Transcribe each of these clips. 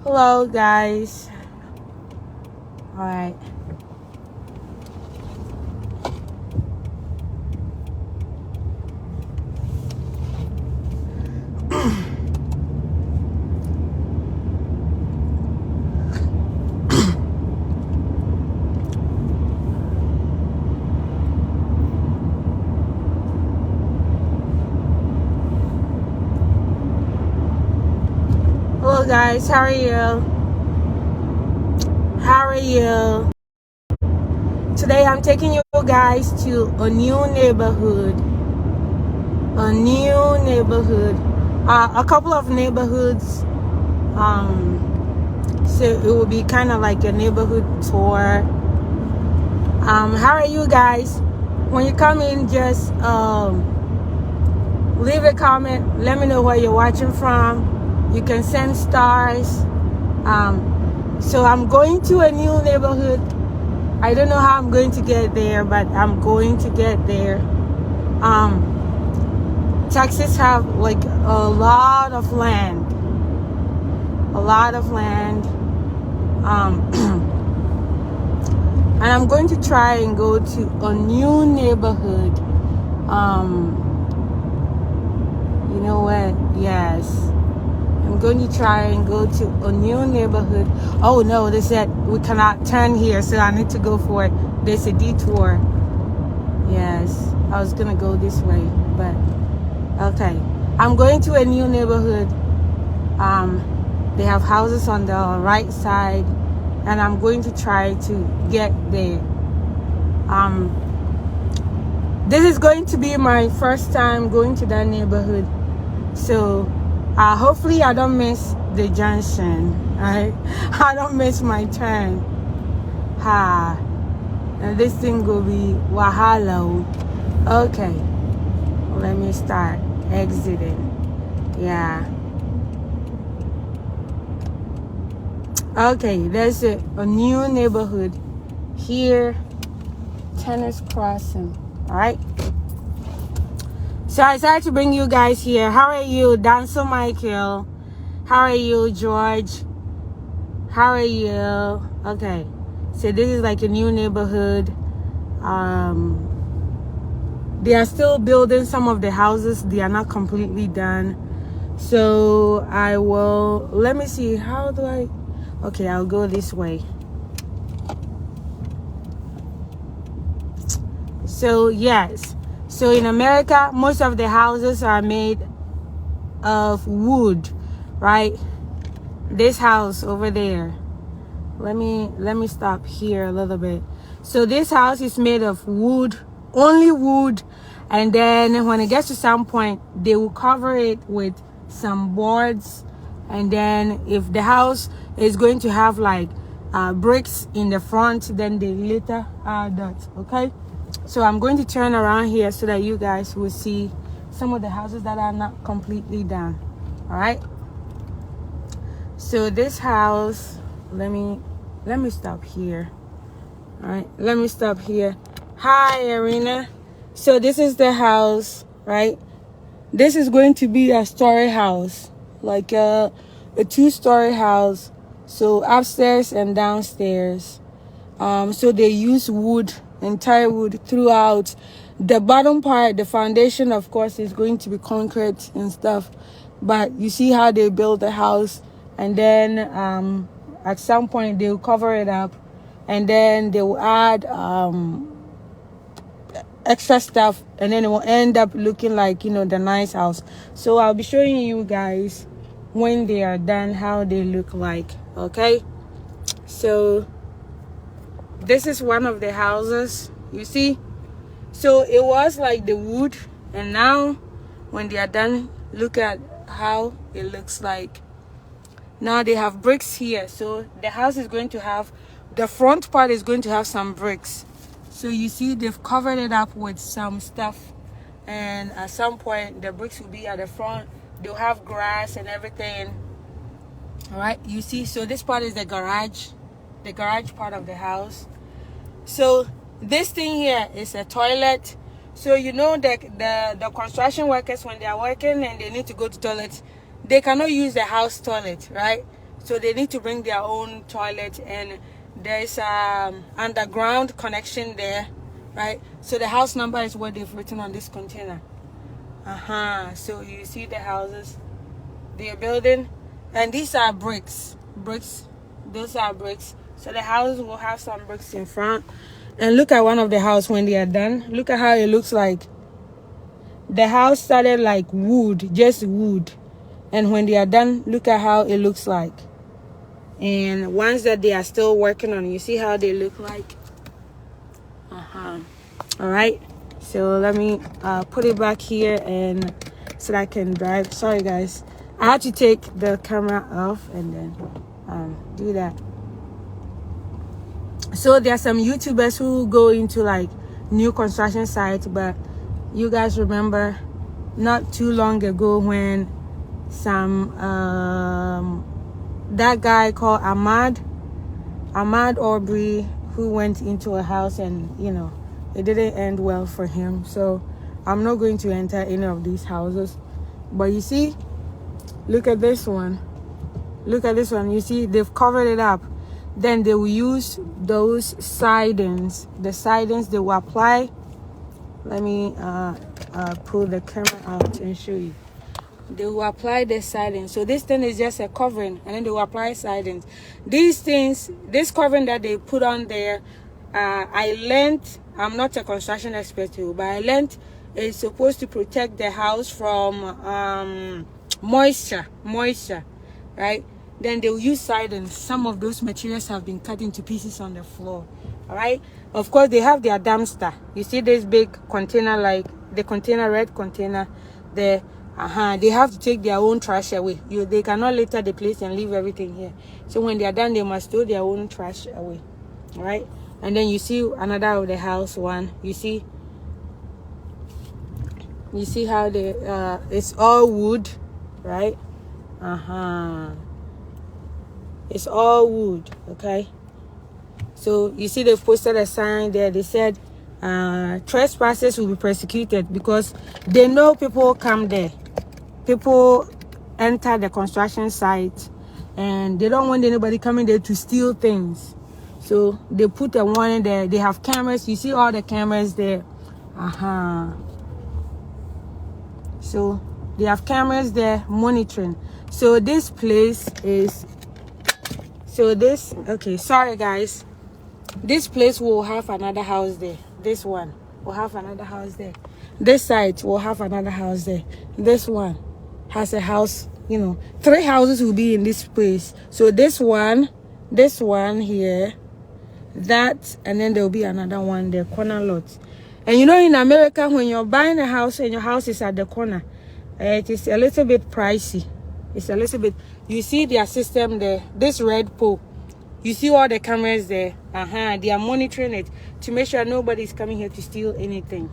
Hello, guys. All right. Hello, guys. How are you? How are you? Today, I'm taking you guys to a new neighborhood. A new neighborhood. A couple of neighborhoods. So it will be kind of like a neighborhood tour. How are you guys? When you come in, just leave a comment. Let me know where you're watching from. You can send stars. So I'm going to a new neighborhood. I don't know how I'm going to get there, but I'm going to get there. Texas have like a lot of land. And I'm going to try and go to a new neighborhood. You know what? Yes. I'm going to try and go to a new neighborhood. Oh no, they said we cannot turn here, so I need to go for it. There's a detour. Yes, I was gonna go this way, but okay. I'm going to a new neighborhood. They have houses on the right side, and I'm going to try to get there. This is going to be my first time going to that neighborhood, so hopefully I don't miss the junction. Right? I don't miss my turn. And this thing will be wahala. Okay, let me start exiting. Yeah. Okay, there's a new neighborhood here, Tennis Crossing. All right. So I decided to bring you guys here. How are you, Dancer Michael? How are you, George? How are you? Okay. So this is like a new neighborhood. They are still building some of the houses. They are not completely done. So I will, let me see, how do I, okay, I'll go this way. So yes. So in America, most of the houses are made of wood, right? This house over there, let me stop here a little bit. So this house is made of wood, only wood, and then when it gets to some point, they will cover it with some boards, and then if the house is going to have like bricks in the front, then they later add that. Okay, so I'm going to turn around here so that you guys will see some of the houses that are not completely done. All right, so this house, let me stop here. All right, let me stop here. Hi, Arena. So this is the house, right? This is going to be a story house, like a 2-story house. So upstairs and downstairs. So they use wood, entire wood throughout. The bottom part, the foundation, of course, is going to be concrete and stuff. But you see how they build the house, and then at some point they'll cover it up, and then they will add extra stuff, and then it will end up looking like, you know, the nice house. So I'll be showing you guys when they are done how they look like. Okay, so this is one of the houses, you see. So it was like the wood, and now when they are done, look at how it looks like. Now they have bricks here, so the house is going to have, the front part is going to have some bricks. So you see they've covered it up with some stuff, and at some point the bricks will be at the front. They'll have grass and everything. All right, you see. So this part is the garage part of the house. So this thing here is a toilet. So you know the construction workers, when they are working and they need to go to toilet, they cannot use the house toilet, right? so they need to bring their own toilet, and there's underground connection there, right? So the house number is what they've written on this container. So you see the houses they are building, and these are bricks. Those are bricks. So the houses will have some bricks in front. And look at one of the house when they are done. Look at how it looks like. The house started like wood, just wood, and when they are done, look at how it looks like. And ones that they are still working on, you see how they look like. All right, so let me put it back here and so that I can drive. Sorry guys, I had to take the camera off and then do that. So there are some YouTubers who go into like new construction sites, but you guys remember not too long ago when some that guy called Ahmad Aubrey, who went into a house, and you know, it didn't end well for him. So I'm not going to enter any of these houses. But you see, look at this one. Look at this one. You see, they've covered it up. Then they will use those sidings. The sidings they will apply. Let me pull the camera out and show you. They will apply the siding. So this thing is just a covering, and then they will apply sidings. These things, this covering that they put on there, I learned, I'm not a construction expert too, but I learned it's supposed to protect the house from moisture, right? Then they'll use sidings. Some of those materials have been cut into pieces on the floor. All right. Of course, they have their dumpster. You see this big container, like the container, red container there. They have to take their own trash away. They cannot litter the place and leave everything here. So when they are done, they must throw their own trash away. All right. And then you see another of the house one. You see how it's all wood, right? It's all wood, okay? So you see they've posted a sign there. They said trespassers will be persecuted, because they know people come there. People enter the construction site and they don't want anybody coming there to steal things. So they put a warning there. They have cameras. You see all the cameras there. So they have cameras there monitoring. So this place is, okay, sorry guys. This place will have another house there. This one will have another house there. This side will have another house there. This one has a house, you know, 3 houses will be in this place. So this one here, that, and then there will be another one there, corner lot. And you know, in America, when you're buying a house and your house is at the corner, it is a little bit pricey. It's a little bit, you see their system there, this red pole. You see all the cameras there. They are monitoring it to make sure nobody's coming here to steal anything.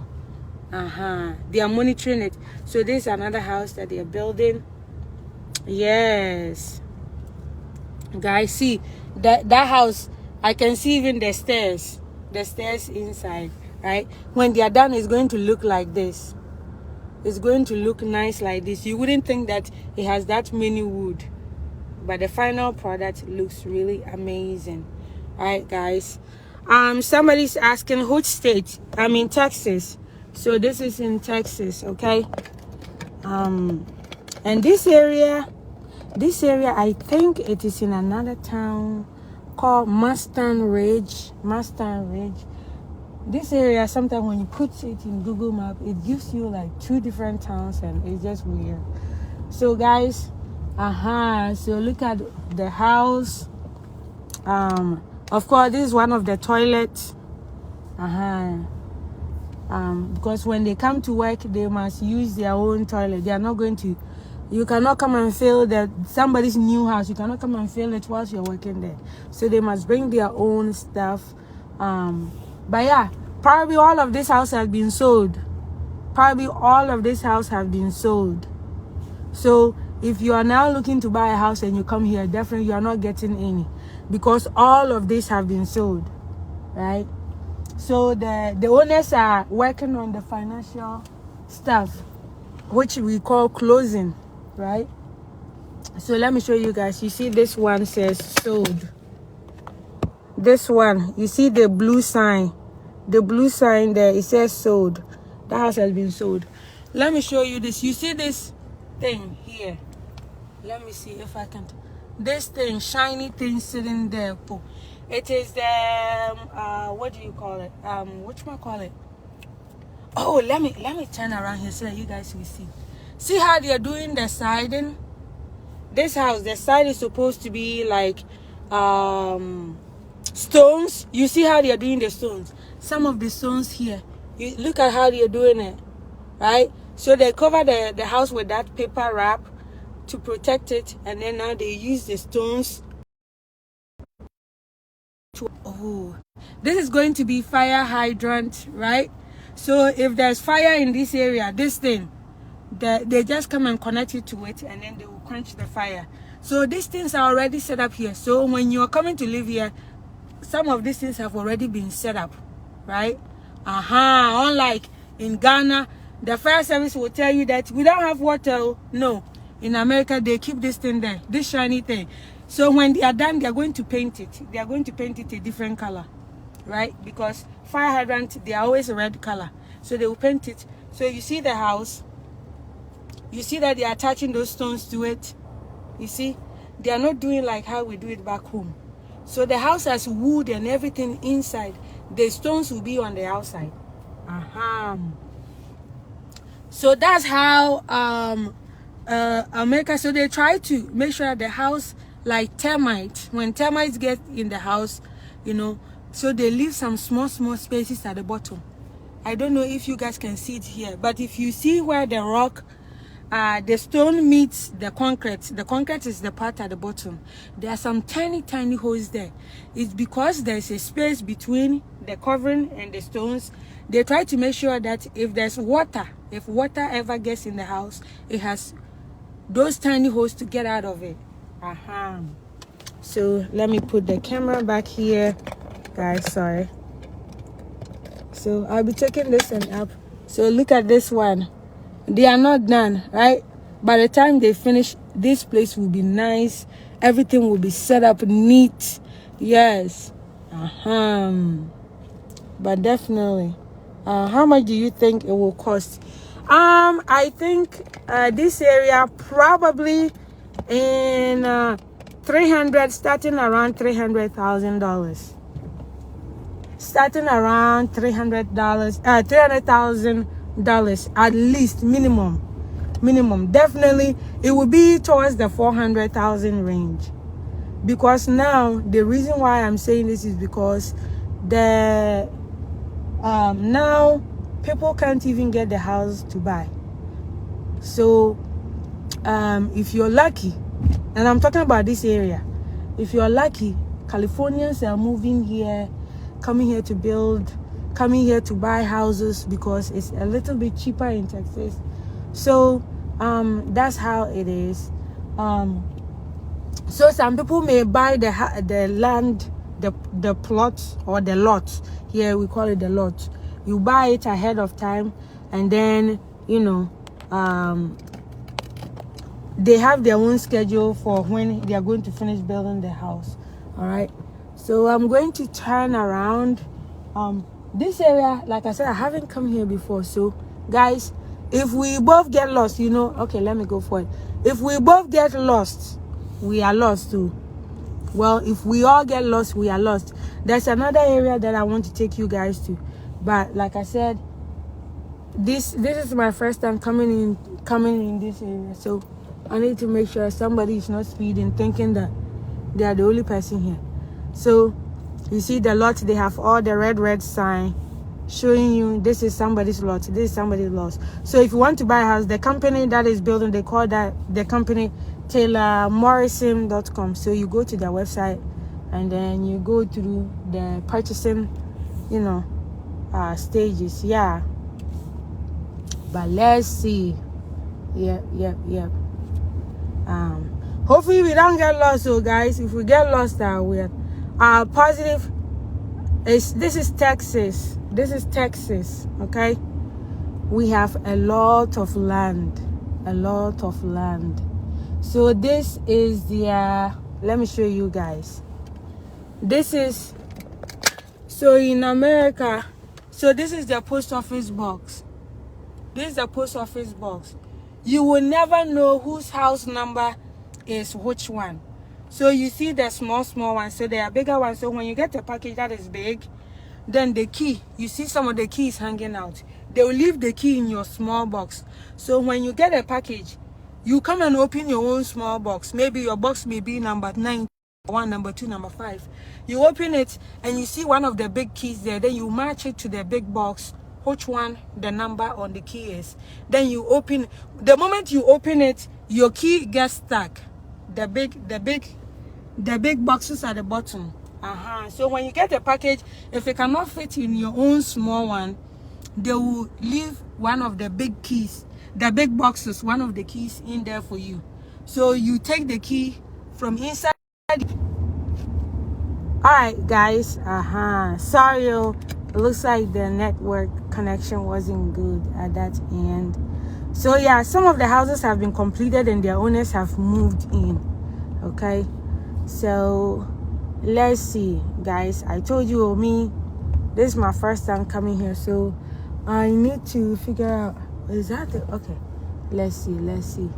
They are monitoring it. So this is another house that they are building. Yes. Guys, see that house, I can see even the stairs inside, right? When they are done, it's going to look like this. It's going to look nice like this. You wouldn't think that it has that many wood, but the final product looks really amazing. All right, guys. Somebody's asking which state. I'm in Texas. So this is in Texas, okay? And this area, I think it is in another town called Mustang Ridge. This area, sometimes when you put it in Google Map, it gives you like 2 different towns, and it's just weird. So guys, so look at the house. Of course, this is one of the toilets. Because when they come to work, they must use their own toilet. They are not going to, you cannot come and fill that somebody's new house. You cannot come and fill it whilst you're working there. So they must bring their own stuff. But yeah, probably all of this house has been sold. So if you are now looking to buy a house and you come here, definitely you are not getting any, because all of this have been sold, right? So the owners are working on the financial stuff, which we call closing, right? So let me show you guys. You see this one says sold. This one, you see the blue sign there, it says sold. The house has been sold. Let me show you this. You see this thing here? Let me see if I can. This thing, shiny thing sitting there. It is the what do you call it? Whatchamacallit? Oh, let me turn around here so that you guys will see. See how they're doing the siding? This house, the side is supposed to be like stones. You see how they're doing the stones? Some of the stones here. You look at how they're doing it, right? So they cover the house with that paper wrap to protect it, and then now they use the stones to, oh, this is going to be fire hydrant, right? So if there's fire in this area, this thing, they just come and connect it to it, and then they will quench the fire. So these things are already set up here. So when you're coming to live here, some of these things have already been set up, right? Unlike in Ghana, the fire service will tell you that we don't have water. No, in America they keep this thing there, this shiny thing. So when they are done, they are going to paint it. They are going to paint it a different color, right? Because fire hydrant, they are always a red color, so they will paint it. So you see the house, you see that they are attaching those stones to it. You see, they are not doing like how we do it back home. So the house has wood and everything inside. The stones will be on the outside. So that's how America. So they try to make sure the house, like termites, when termites get in the house, you know, so they leave some small spaces at the bottom. I don't know if you guys can see it here, but if you see where the rock, the stone meets the concrete is the part at the bottom. There are some tiny holes there. It's because there's a space between the covering and the stones. They try to make sure that if there's water, if water ever gets in the house, it has those tiny holes to get out of it. So let me put the camera back here, guys. Sorry. So I'll be taking this one up. So look at this one. They are not done, right? By the time they finish, this place will be nice. Everything will be set up neat. Yes. But definitely. How much do you think it will cost? I think this area probably in 300, starting around $300,000. Starting around $300,000 at least, minimum. Definitely it will be towards the 400,000 range, because now the reason why I'm saying this is because the now people can't even get the house to buy. So if you're lucky, and I'm talking about this area, if you're lucky, Californians are moving here, coming here to build, coming here to buy houses because it's a little bit cheaper in Texas. So that's how it is. So some people may buy the land, the plot or the lot. Here we call it the lot. You buy it ahead of time, and then you know they have their own schedule for when they are going to finish building the house. All right. So I'm going to turn around. This area, like I said, I haven't come here before. So guys, if we both get lost, you know, okay, let me go for it. If we both get lost, we are lost too. Well, if we all get lost, we are lost. There's another area that I want to take you guys to, but like I said, this is my first time coming in this area, so I need to make sure somebody is not speeding, thinking that they are the only person here. So you see the lot, they have all the red sign showing you this is somebody's lot, this is somebody's lot. So if you want to buy a house, the company that is building, they call that the company TaylorMorrison.com. So you go to their website, and then you go through the purchasing, you know, stages. Yeah, but let's see. Yep. Hopefully we don't get lost. So guys, if we get lost, we're positive. This is Texas. Okay, we have a lot of land. So this is the let me show you guys. This is, so in America, so this is the post office box. This is the post office box. You will never know whose house number is which one. So you see the small ones, so there are bigger ones. So when you get a package that is big, then the key, you see some of the keys hanging out. They will leave the key in your small box. So when you get a package, you come and open your own small box. Maybe your box may be number 9, number 2, number 5. You open it and you see one of the big keys there. Then you match it to the big box, which one the number on the key is. Then you open. The moment you open it, your key gets stuck. The big boxes at the bottom. So when you get a package, if it cannot fit in your own small one, they will leave one of the big keys, the big boxes, one of the keys in there for you. So you take the key from inside. Alright guys, sorry, it looks like the network connection wasn't good at that end. So yeah, some of the houses have been completed and their owners have moved in. Okay, so let's see guys. I told you, this is my first time coming here, so I need to figure out, is that the, okay, let's see.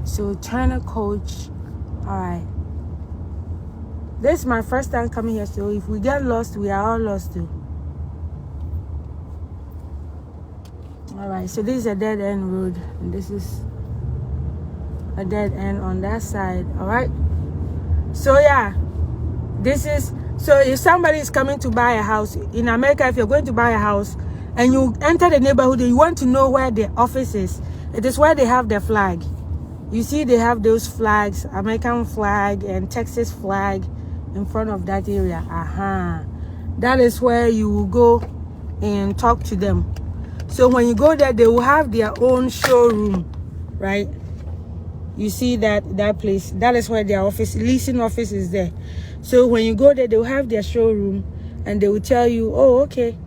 So China coach. All right, this is my first time coming here, so if we get lost, we are all lost too. All right, so this is a dead end road and this is a dead end on that side. All right, so yeah, this is, so if somebody is coming to buy a house in America, if you're going to buy a house and you enter the neighborhood and you want to know where the office is, it is where they have the flag. You see they have those flags, American flag and Texas flag in front of that area. That is where you will go and talk to them. So when you go there, they will have their own showroom, right? You see that place, that is where their office, leasing office is there. So when you go there, they will have their showroom and they will tell you, oh, okay.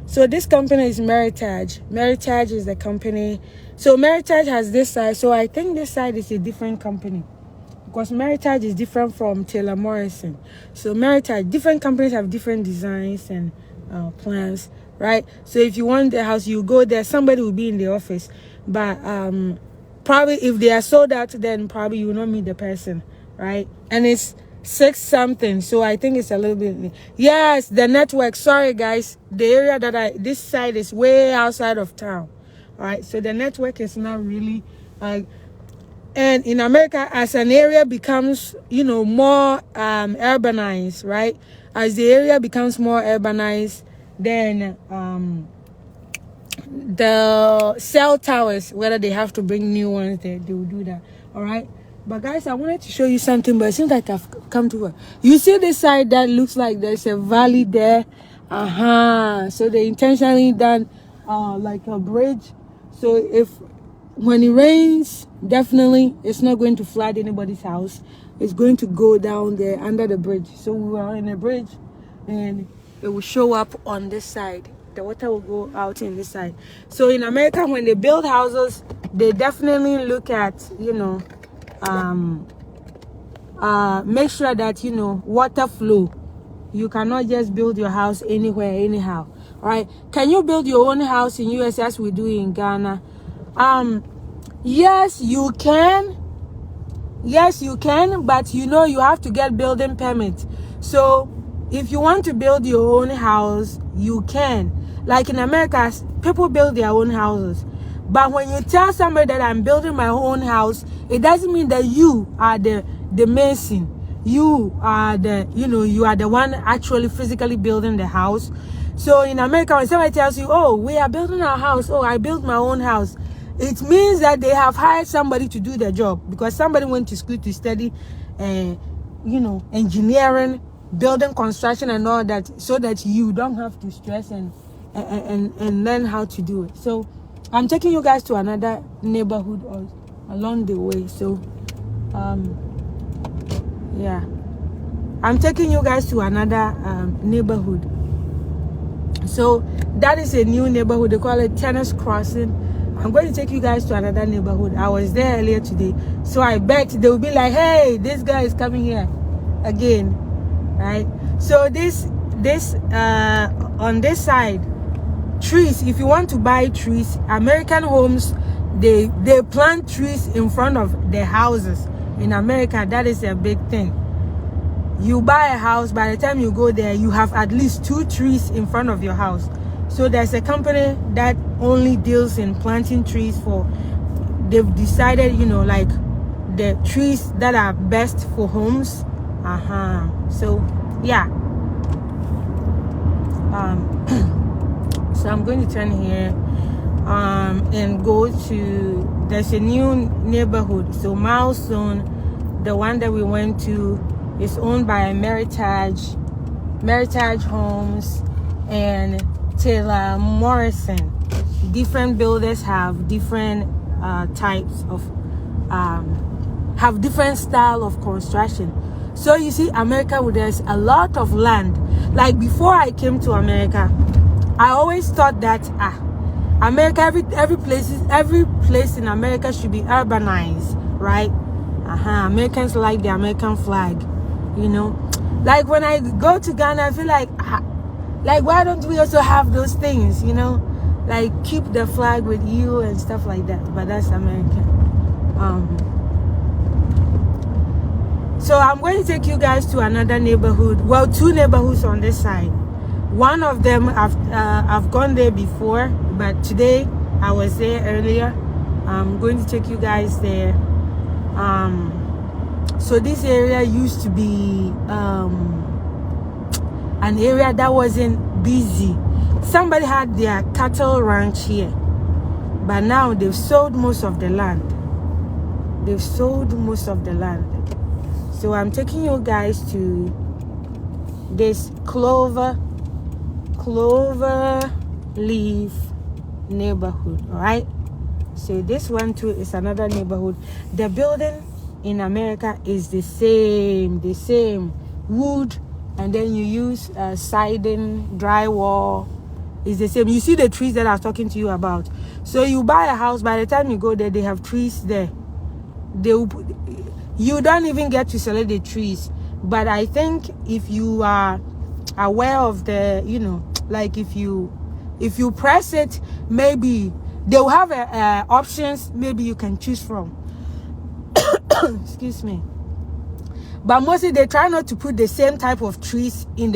So this company is Meritage. Meritage is the company. So Meritage has this side. So I think this side is a different company because Meritage is different from Taylor Morrison. So Meritage, different companies have different designs and plans, right? So if you want the house, you go there, somebody will be in the office. But probably if they are sold out, then probably you will not meet the person, right? And it's 6 something, so I think it's a little bit, yes, the network, sorry guys, the area that this side is way outside of town. All right, so the network is not really and in America, as an area becomes, more urbanized, right? As the area becomes more urbanized, then the cell towers, whether they have to bring new ones, they will do that. All right, but guys, I wanted to show you something, but it seems like I've come to it. You see this side that looks like there's a valley there. So they intentionally done like a bridge. So when it rains, definitely it's not going to flood anybody's house. It's going to go down there under the bridge. So we are in a bridge and it will show up on this side. The water will go out in this side. So in America, when they build houses, they definitely look at, make sure that, water flow. You cannot just build your house anywhere, anyhow. All right. Can you build your own house in US as we do in Ghana? Yes, you can. Yes, you can. But, you have to get building permit. So if you want to build your own house, you can. Like in America, people build their own houses. But when you tell somebody that I'm building my own house, it doesn't mean that you are the mason. You are you are the one actually physically building the house. So in America, when somebody tells you, oh, we are building our house, oh, I built my own house, it means that they have hired somebody to do the job because somebody went to school to study, engineering, building construction and all that, so that you don't have to stress and learn how to do it. So I'm taking you guys to another neighborhood along the way. So yeah, I'm taking you guys to another neighborhood. So that is a new neighborhood. They call it Tennis Crossing. I'm going to take you guys to another neighborhood. I was there earlier today, so I bet they will be like, hey, this guy is coming here again, right? So this on this side, trees, if you want to buy trees, American homes, they plant trees in front of their houses. In America, that is a big thing. You buy a house, by the time you go there, you have at least 2 trees in front of your house. So there's a company that only deals in planting trees for, they've decided, you know, like the trees that are best for homes. So yeah. So I'm going to turn here and go to, there's a new neighborhood. So Milestone, the one that we went to, is owned by Meritage Homes and Taylor Morrison. Different builders have different types of have different style of construction. So you see, America, there's a lot of land. Like before I came to America, I always thought that America, every place in America should be urbanized, right? Americans like the American flag, you know. Like when I go to Ghana, I feel like why don't we also have those things, you know, like keep the flag with you and stuff like that. But that's American. So I'm going to take you guys to another neighborhood. Well, 2 neighborhoods on this side. One of them I've gone there before, but today I was there earlier. I'm going to take you guys there. So this area used to be an area that wasn't busy. Somebody had their cattle ranch here, but now they've sold most of the land. So I'm taking you guys to this Clover Leaf neighborhood. All right, so this one too is another neighborhood. The building in America is the same wood, and then you use siding, drywall. Is the same. You see the trees that I was talking to you about. So you buy a house, by the time you go there, they have trees there. You don't even get to select the trees. But I think if you are aware of the, you know, like if you press it, maybe they'll have options. Maybe you can choose from. Excuse me. But mostly they try not to put the same type of trees in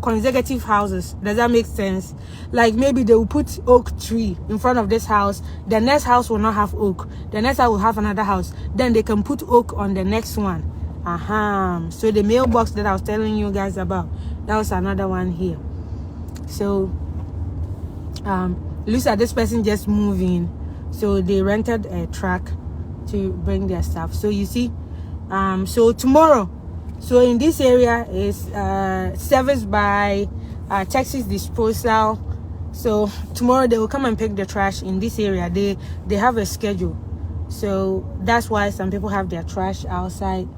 consecutive houses. Does that make sense? Like maybe they will put oak tree in front of this house, the next house will not have oak, the next house will have another house, then they can put oak on the next one. So the mailbox that I was telling you guys about, that was another one here. So looks like this person just moving, so they rented a truck to bring their stuff. So you see, so tomorrow, so in this area is serviced by Texas Disposal. So tomorrow they will come and pick the trash in this area. They have a schedule, so that's why some people have their trash outside.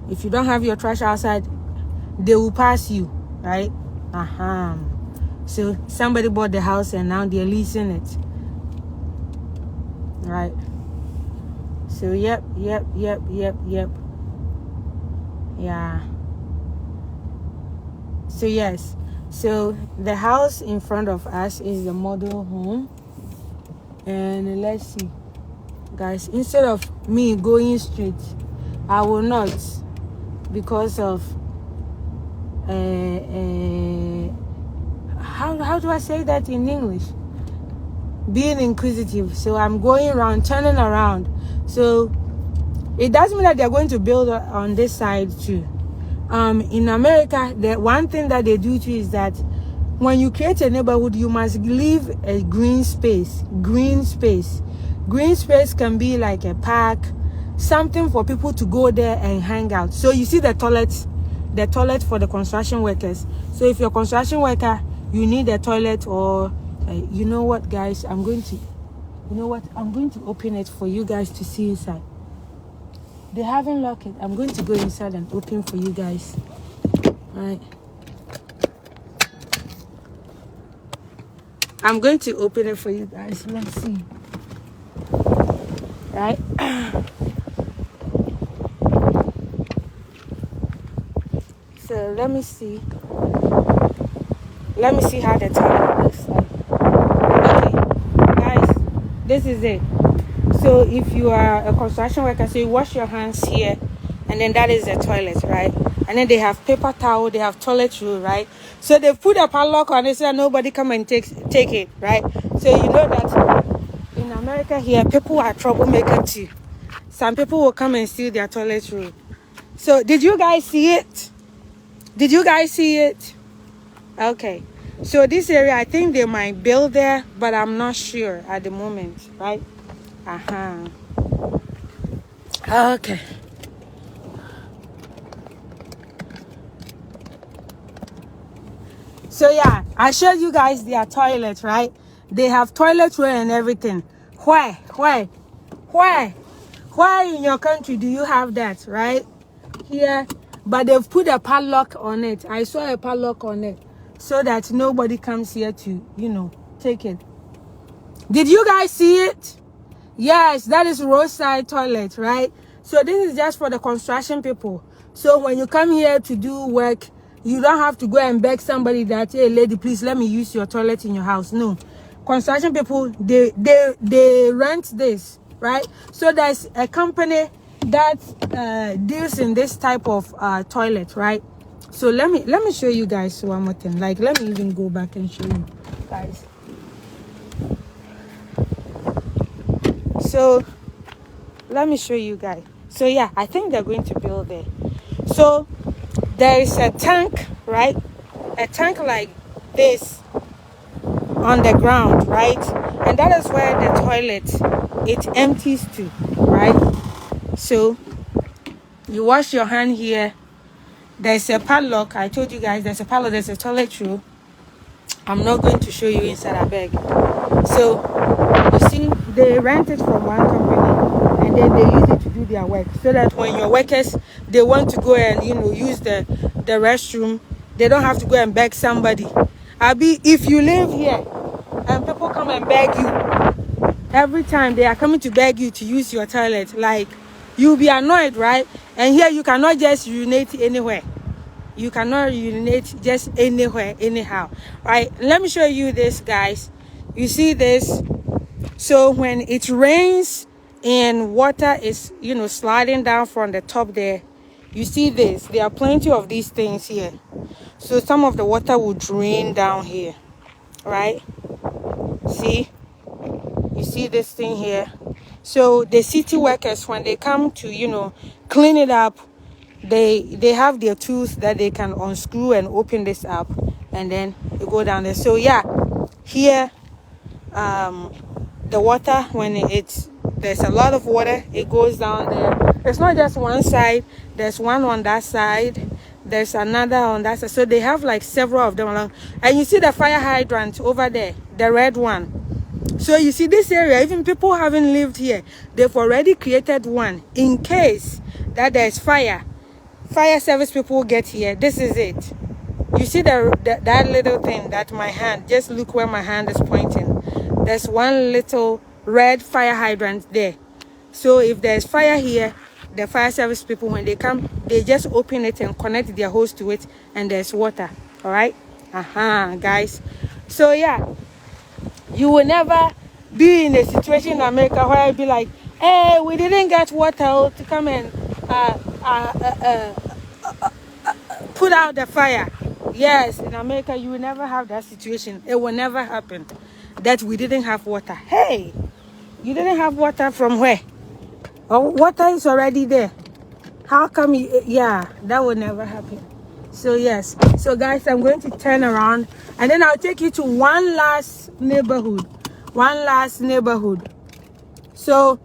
If you don't have your trash outside, they will pass you, right? So somebody bought the house and now they're leasing it, right? So yep. Yeah. So yes, so the house in front of us is the model home. And let's see, guys, instead of me going straight, I will not, because of how do I say that in English? Being inquisitive. So I'm going around, turning around. So it doesn't mean that they're going to build on this side too. In America, the one thing that they do too is that when you create a neighborhood, you must leave a green space. Green space can be like a park, something for people to go there and hang out. So you see the toilet for the construction workers. So if you're a construction worker, you need a toilet, or you know what, guys, I'm going to open it for you guys to see inside. They haven't locked it. I'm going to go inside and open for you guys. All right. I'm going to open it for you guys. Let's see. Right? So let me see. Let me see how the toilet looks like. Okay, guys, this is it. So if you are a construction worker, so you wash your hands here, and then that is the toilet, right? And then they have paper towel, they have toilet roll, right? So they put a padlock on it so nobody come and take it, right? So you know that in America here, people are troublemakers too. Some people will come and steal their toilet roll. So did you guys see it? Did you guys see it? Okay. So this area, I think they might build there, but I'm not sure at the moment, right? Okay. So yeah, I showed you guys their toilet, right? They have toilet roll and everything. Why in your country do you have that, right? Here, but they've put a padlock on it. I saw a padlock on it so that nobody comes here to, you know, take it. Did you guys see it? Yes, that is roadside toilet, right? So this is just for the construction people. So when you come here to do work, you don't have to go and beg somebody that, hey lady, please let me use your toilet in your house. No, construction people, they rent this, right? So there's a company that deals in this type of toilet, right? So let me show you guys one more thing. Like, let me even go back and show you guys. So let me show you guys. So yeah, I think they're going to build there. So there is a tank, right? A tank like this on the ground, right? And that is where the toilet, it empties to, right? So you wash your hand here. There's a padlock. I told you guys there's a padlock, there's a toilet roll. I'm not going to show you inside, I beg. So you see, they rent it from one company and then they use it to do their work, so that when your workers, they want to go and, you know, use the restroom, they don't have to go and beg somebody. If you live here and people come and beg you every time, they are coming to beg you to use your toilet, like, you'll be annoyed, right? And here you cannot just urinate anywhere. You cannot urinate just anywhere, anyhow, right? Let me show you this, guys. You see this? So when it rains and water is, you know, sliding down from the top there, you see this? There are plenty of these things here. So some of the water will drain down here, right? See? You see this thing here? So the city workers, when they come to, you know, clean it up, they have their tools that they can unscrew and open this up, and then you go down there. So yeah, here the water, when there's a lot of water, it goes down there. It's not just one side, there's one on that side, there's another on that side. So they have like several of them along. And you see the fire hydrant over there, the red one. So you see this area, even people haven't lived here, they've already created one in case that there's fire service people get here. This is it. You see that little thing, that my hand, just look where my hand is pointing. There's one little red fire hydrant there. So if there's fire here, the fire service people, when they come, they just open it and connect their hose to it, and there's water. All right, guys. So yeah, you will never be in a situation in America where it'd be like, hey, we didn't get water to come and put out the fire. Yes, in America, you will never have that situation. It will never happen that we didn't have water. Hey, you didn't have water from where? Oh, water is already there. How come yeah, that will never happen. So yes, so guys, I'm going to turn around and then I'll take you to one last neighborhood. So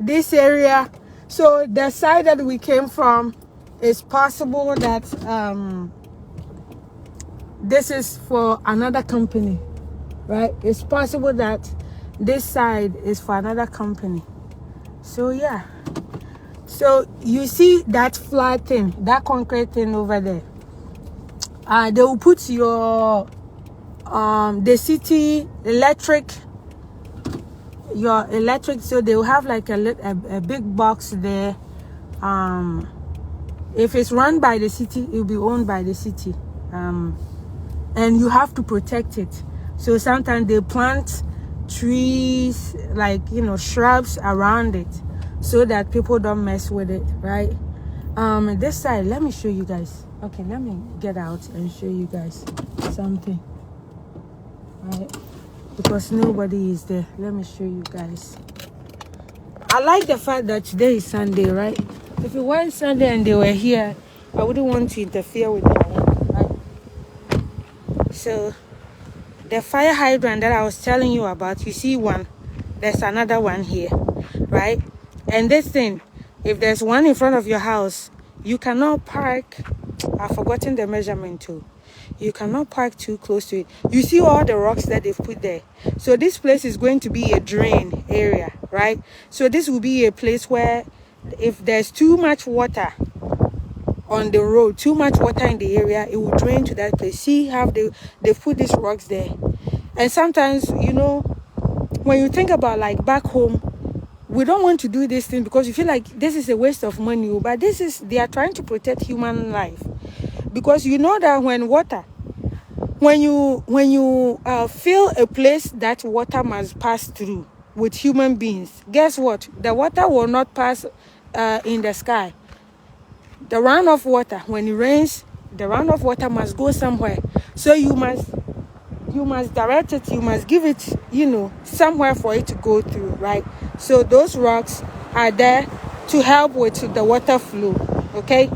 this area, so the side that we came from, it's possible that this is for another company, right? It's possible that this side is for another company. So yeah, so you see that flat thing, that concrete thing over there, they will put your the city electric, your electric, so they will have like a big box there. If it's run by the city, it will be owned by the city, and you have to protect it. So sometimes they plant trees, like, you know, shrubs around it, so that people don't mess with it, right? This side, let me show you guys. Okay, let me get out and show you guys something, right? Because nobody is there. Let me show you guys. I like the fact that today is Sunday, right? If it weren't Sunday and they were here, I wouldn't want to interfere with them, right? So the fire hydrant that I was telling you about, you see one, there's another one here, right? And this thing, if there's one in front of your house, you cannot park. I've forgotten the measurement too. You cannot park too close to it. You see all the rocks that they've put there. So this place is going to be a drain area, right? So this will be a place where if there's too much water on the road, too much water in the area, it will drain to that place. See how they put these rocks there. And sometimes, you know, when you think about like back home, we don't want to do this thing because you feel like this is a waste of money, but they are trying to protect human life. Because you know that when you fill a place that water must pass through with human beings, guess what? The water will not pass in the sky. The runoff water, when it rains, the runoff water must go somewhere. So you must direct it, you must give it, you know, somewhere for it to go through, right? So those rocks are there to help with the water flow, okay?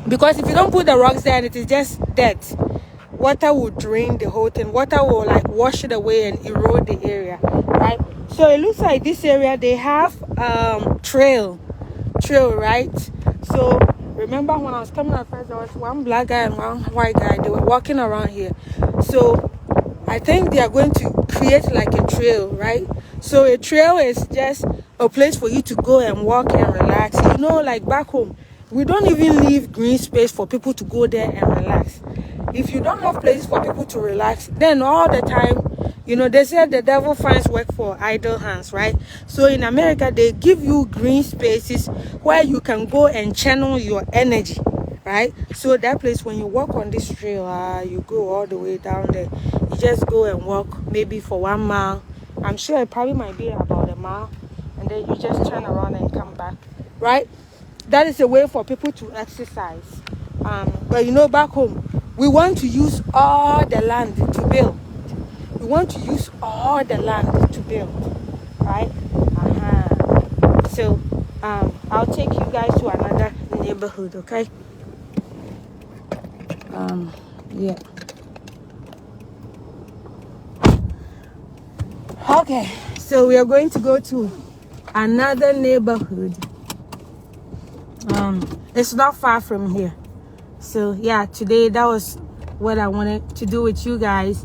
Because if you don't put the rocks there and it is just dead, water will drain the whole thing. Water will like wash it away and erode the area, right? So it looks like this area, they have trail, right? So remember when I was coming at first, there was one black guy and one white guy. They were walking around here. So I think they are going to create like a trail, right? So a trail is just a place for you to go and walk and relax. You know, like back home, we don't even leave green space for people to go there and relax. If you don't have place for people to relax, then all the time, you know, they said the devil finds work for idle hands, right? So in America, they give you green spaces where you can go and channel your energy, right? So that place, when you walk on this trail, you go all the way down there. You just go and walk maybe for 1 mile. I'm sure it probably might be about a mile. And then you just turn around and come back, right? That is a way for people to exercise. But you know, back home, we want to use all the land to build. We want to use all the land to build, right? So I'll take you guys to another neighborhood, okay? Yeah. Okay, so we are going to go to another neighborhood. It's not far from here. So yeah, today that was what I wanted to do with you guys.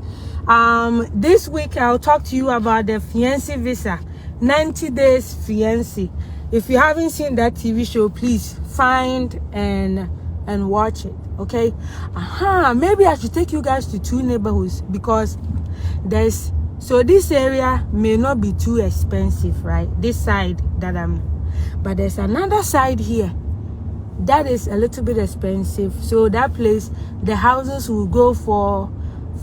This week I'll talk to you about the fiancé visa, 90 days fiancé. If you haven't seen that TV show, please find and watch it, okay? Maybe I should take you guys to 2 neighborhoods because so this area may not be too expensive, right? This side that but there's another side here that is a little bit expensive. So that place, the houses will go for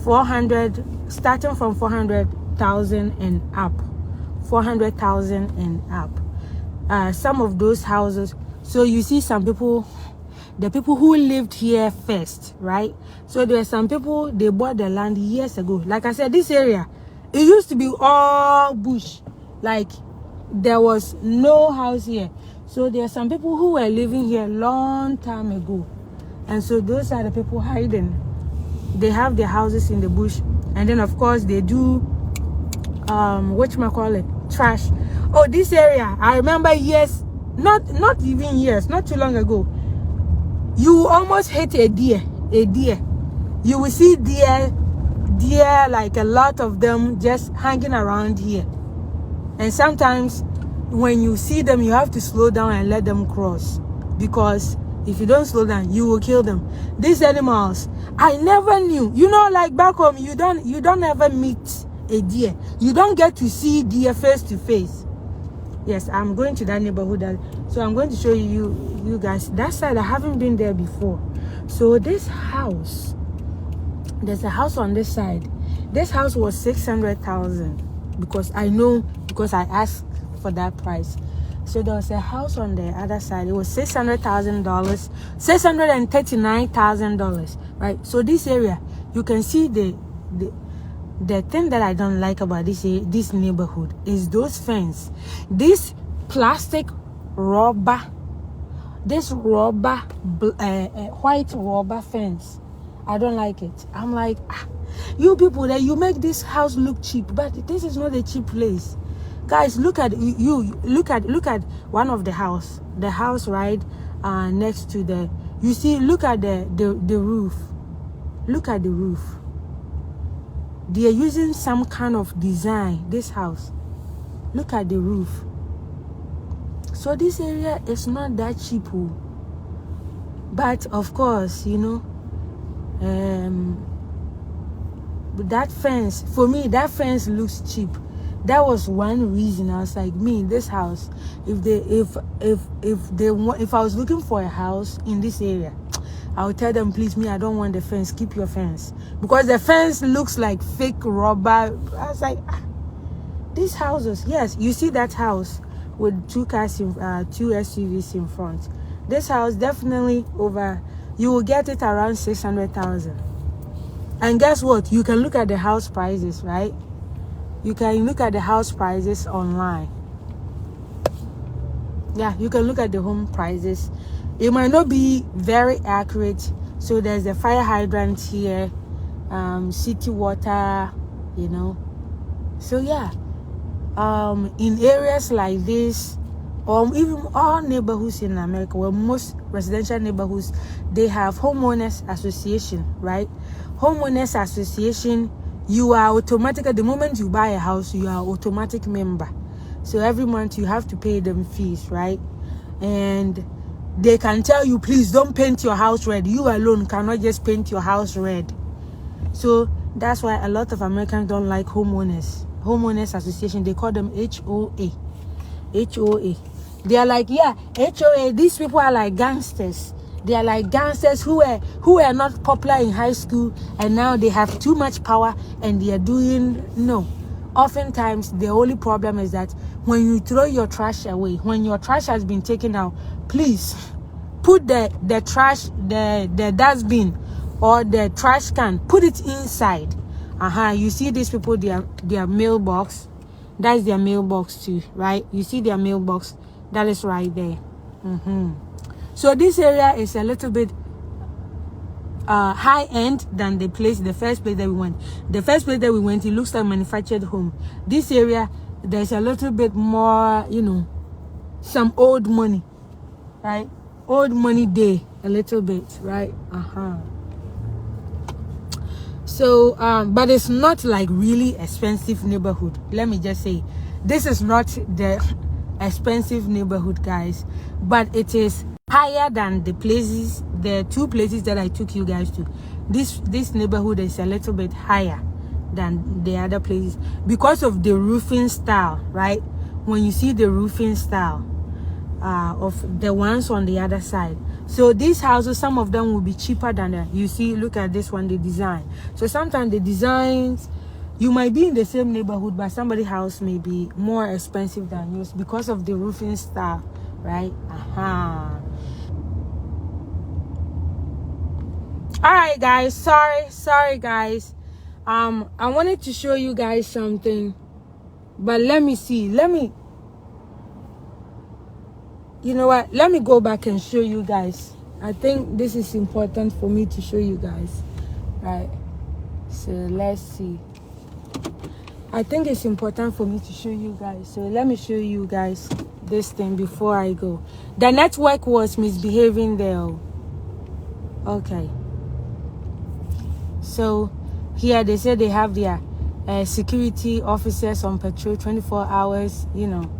400, starting from 400,000 and up. 400,000 and up. Some of those houses, so you see some people, the people who lived here first, right? So there are some people, they bought the land years ago. Like I said, this area, it used to be all bush. Like there was no house here. So there are some people who were living here a long time ago. And so those are the people hiding. They have their houses in the bush. And then of course they do, trash. Oh, this area, I remember years, not even years, not too long ago. You almost hit a deer. You will see deer, like a lot of them just hanging around here. And sometimes when you see them, you have to slow down and let them cross because If you don't slow down, you will kill them. These animals, I never knew. You know, like back home, you don't ever meet a deer. You don't get to see deer face to face. Yes, I'm going to that neighborhood, so I'm going to show you guys that side. I haven't been there before. So this house, there's a house on this side. This house was $600,000 because I know, because I asked for that price. So there was a house on the other side. It was $600,000, $639,000, right? So this area, you can see the thing that I don't like about this neighborhood is those fence, this plastic rubber, this rubber, white rubber fence. I don't like it. I'm like, you people that you make this house look cheap, but this is not a cheap place. Guys, look at look at one of the house right next to the, you see, look at the roof. Look at the roof. They are using some kind of design, this house. Look at the roof. So this area is not that cheap. But of course, you know, that fence, for me, that fence looks cheap. That was one reason I was like, this house, if I was looking for a house in this area, I would tell them, please, I don't want the fence, keep your fence. Because the fence looks like fake rubber. I was like, these houses, yes, you see that house with two cars, two SUVs in front. This house definitely you will get it around 600,000. And guess what? You can look at the house prices, right? You can look at the house prices online. Yeah, you can look at the home prices. It might not be very accurate. So there's a fire hydrant here, city water, you know. So yeah, in areas like this, or even all neighborhoods in America, where most residential neighborhoods, they have homeowners association, right? Homeowners association, you are automatically, the moment you buy a house, you are automatic member. So every month you have to pay them fees, right? And they can tell you, please don't paint your house red. You alone cannot just paint your house red. So that's why a lot of Americans don't like homeowners association. They call them HOA. They are like, yeah, HOA, these people are like gangsters. They are like gangsters who were not popular in high school, and now they have too much power and they are doing, no. Oftentimes, the only problem is that when you throw your trash away, when your trash has been taken out, please put the trash, the dustbin or the trash can, put it inside. You see these people, their mailbox, that's their mailbox too, right? You see their mailbox, that is right there. So this area is a little bit high end than the first place that we went. The first place that we went, it looks like manufactured home. This area, there's a little bit more, you know, some old money, right? Old money day, a little bit, right? So, but it's not like really expensive neighborhood. Let me just say, this is not the expensive neighborhood, guys, but it is higher than the two places that I took you guys to. This neighborhood is a little bit higher than the other places because of the roofing style, right? When you see the roofing style of the ones on the other side. So these houses, some of them will be cheaper than that. You see, look at this one, the design. So sometimes the designs, you might be in the same neighborhood, but somebody's house may be more expensive than yours because of the roofing style, right? All right, guys. Sorry, guys. I wanted to show you guys something, but let me see. You know what? Let me go back and show you guys. I think this is important for me to show you guys, right? So let's see. I think it's important for me to show you guys. So let me show you guys this thing before I go. The network was misbehaving there. Okay. So here they say they have their security officers on patrol 24 hours, you know,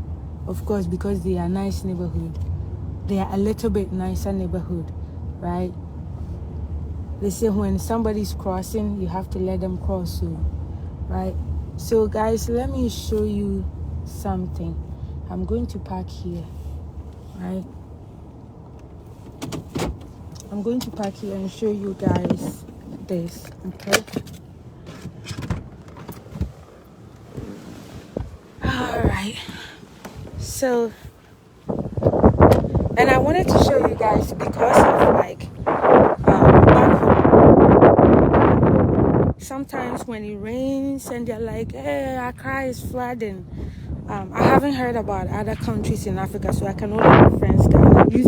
of course, because they are nice neighborhood. they are a little bit nicer neighborhood, right? They say when somebody's crossing, you have to let them cross you, right? So guys, let me show you something. I'm going to park here, right? I'm going to park here and show you guys this, okay? All right. So, and I wanted to show you guys because of like back home. Sometimes when it rains and they're like, hey, Accra is flooding. I haven't heard about other countries in Africa, so I can only reference Ghana. You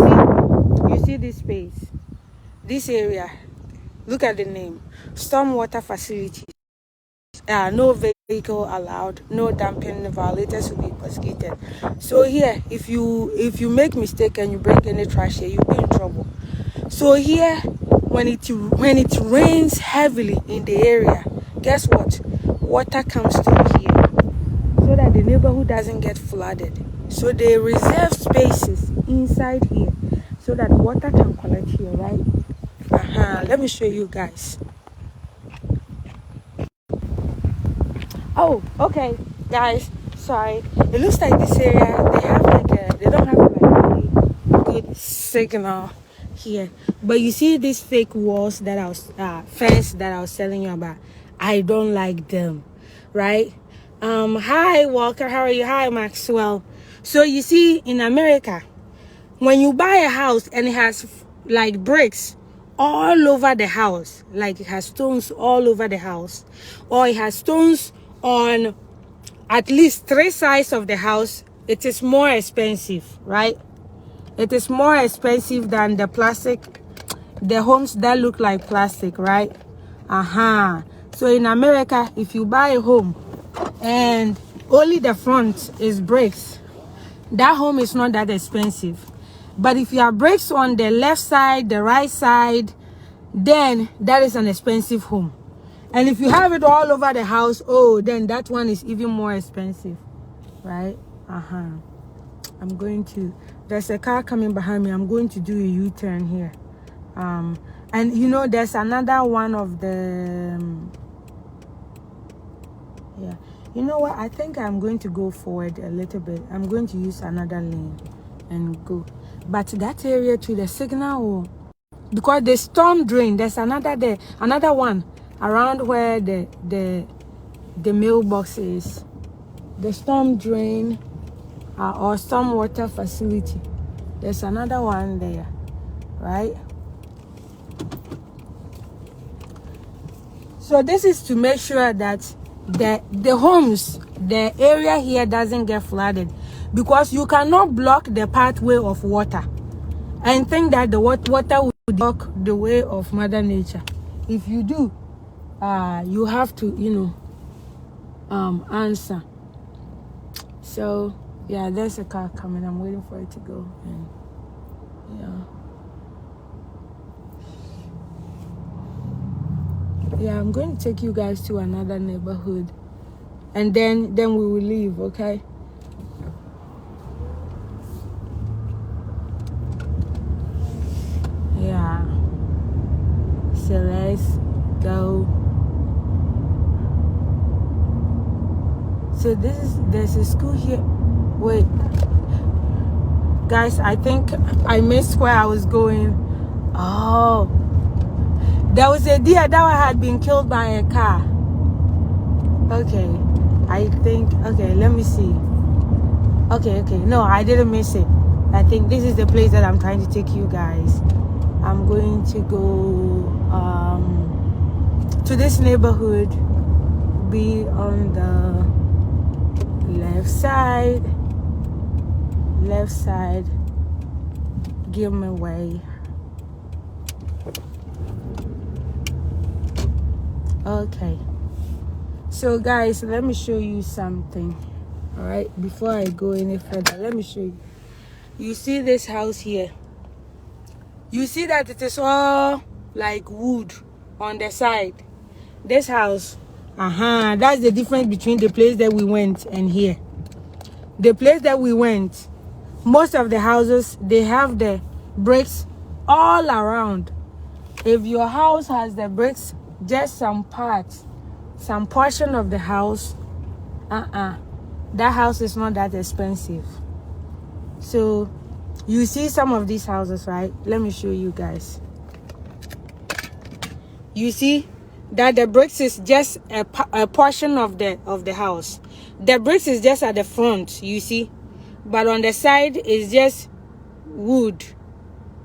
see this space, this area. Look at the name, stormwater facilities. No vehicle allowed, no dumping, violators will be prosecuted. So here, if you make mistake and you break any trash here, you'll be in trouble. So here, when it rains heavily in the area, guess what? Water comes through here so that the neighborhood doesn't get flooded. So they reserve spaces inside here so that water can collect here, right? Let me show you guys. Oh, okay, guys. Sorry. It looks like this area they don't have like really good signal here. But you see these fake walls that I was fence that I was telling you about. I don't like them, right? Hi Walker, how are you? Hi Maxwell. So you see in America, when you buy a house and it has like bricks all over the house, like it has stones all over the house, or it has stones on at least 3 sides of the house, it is more expensive, right? It is more expensive than the homes that look like plastic, right? So in America, if you buy a home and only the front is bricks, that home is not that expensive. But if you have bricks on the left side, the right side, then that is an expensive home. And if you have it all over the house, oh, then that one is even more expensive, right? There's a car coming behind me. I'm going to do a U-turn here. And you know, there's another one of the, yeah. You know what? I think I'm going to go forward a little bit. I'm going to use another lane and go. But that area too, the signal, because the storm drain, there's another one around where the mailbox is, the storm drain or storm water facility. There's another one there, right? So this is to make sure that the homes, the area here doesn't get flooded, because you cannot block the pathway of water and think that the water will block the way of Mother Nature. If you do, you have to, answer. So yeah, there's a car coming. I'm waiting for it to go. And yeah, I'm going to take you guys to another neighborhood, and then we will leave, okay? Yeah. So let's go. So there's a school here. Wait, guys, I think I missed where I was going. Oh, there was a deer that had been killed by a car. Okay, okay, let me see. Okay, no, I didn't miss it. I think this is the place that I'm trying to take you guys. I'm going to go to this neighborhood, be on the left side, give me way. Okay, so guys, let me show you something. All right, before I go any further, let me show you. You see this house here? You see that it is all like wood on the side. This house, that's the difference between the place that we went and here. The place that we went, most of the houses, they have the bricks all around. If your house has the bricks, just some parts, some portion of the house, that house is not that expensive. So you see some of these houses, right? Let me show you guys. You see that the bricks is just a portion of the house. The bricks is just at the front, you see, but on the side is just wood.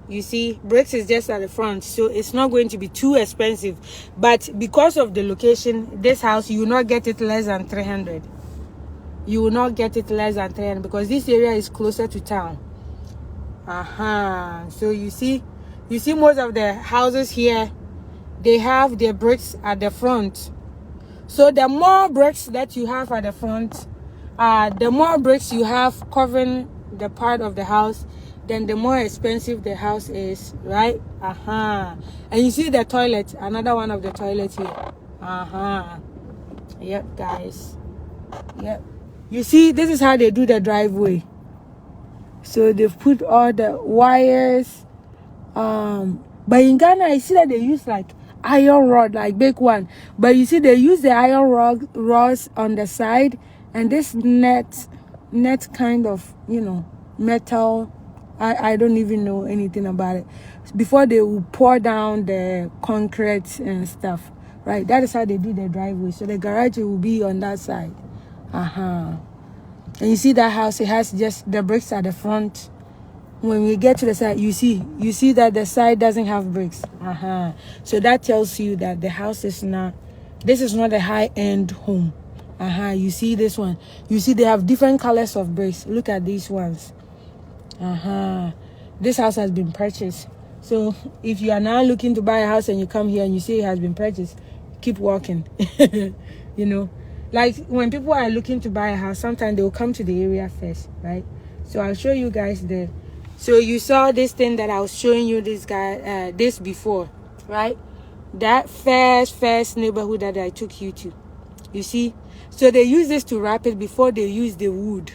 You see, bricks is just at the front, so it's not going to be too expensive. But because of the location, this house, you will not get it less than 300. You will not get it less than 300 because this area is closer to town. So you see most of the houses here, they have their bricks at the front. So the more bricks that you have at the front, the more bricks you have covering the part of the house, then the more expensive the house is, right? And you see the toilet, another one of the toilets here. Yep, guys. Yep. You see, this is how they do the driveway. So they've put all the wires. But in Ghana, I see that they use like iron rod, like big one. But you see, they use the iron rods on the side, and this net kind of, you know, metal. I don't even know anything about it. Before they will pour down the concrete and stuff, right? That is how they do the driveway. So the garage will be on that side. And you see that house, it has just the bricks at the front. When we get to the side, you see that the side doesn't have bricks. So that tells you that the house is not, this is not a high-end home. You see this one. You see they have different colors of bricks. Look at these ones. This house has been purchased. So if you are now looking to buy a house and you come here and you see it has been purchased, keep walking. You know, like when people are looking to buy a house, sometimes they will come to the area first, right? So I'll show you guys the. So you saw this thing that I was showing you this before, right? That first neighborhood that I took you to. You see? So they use this to wrap it before they use the wood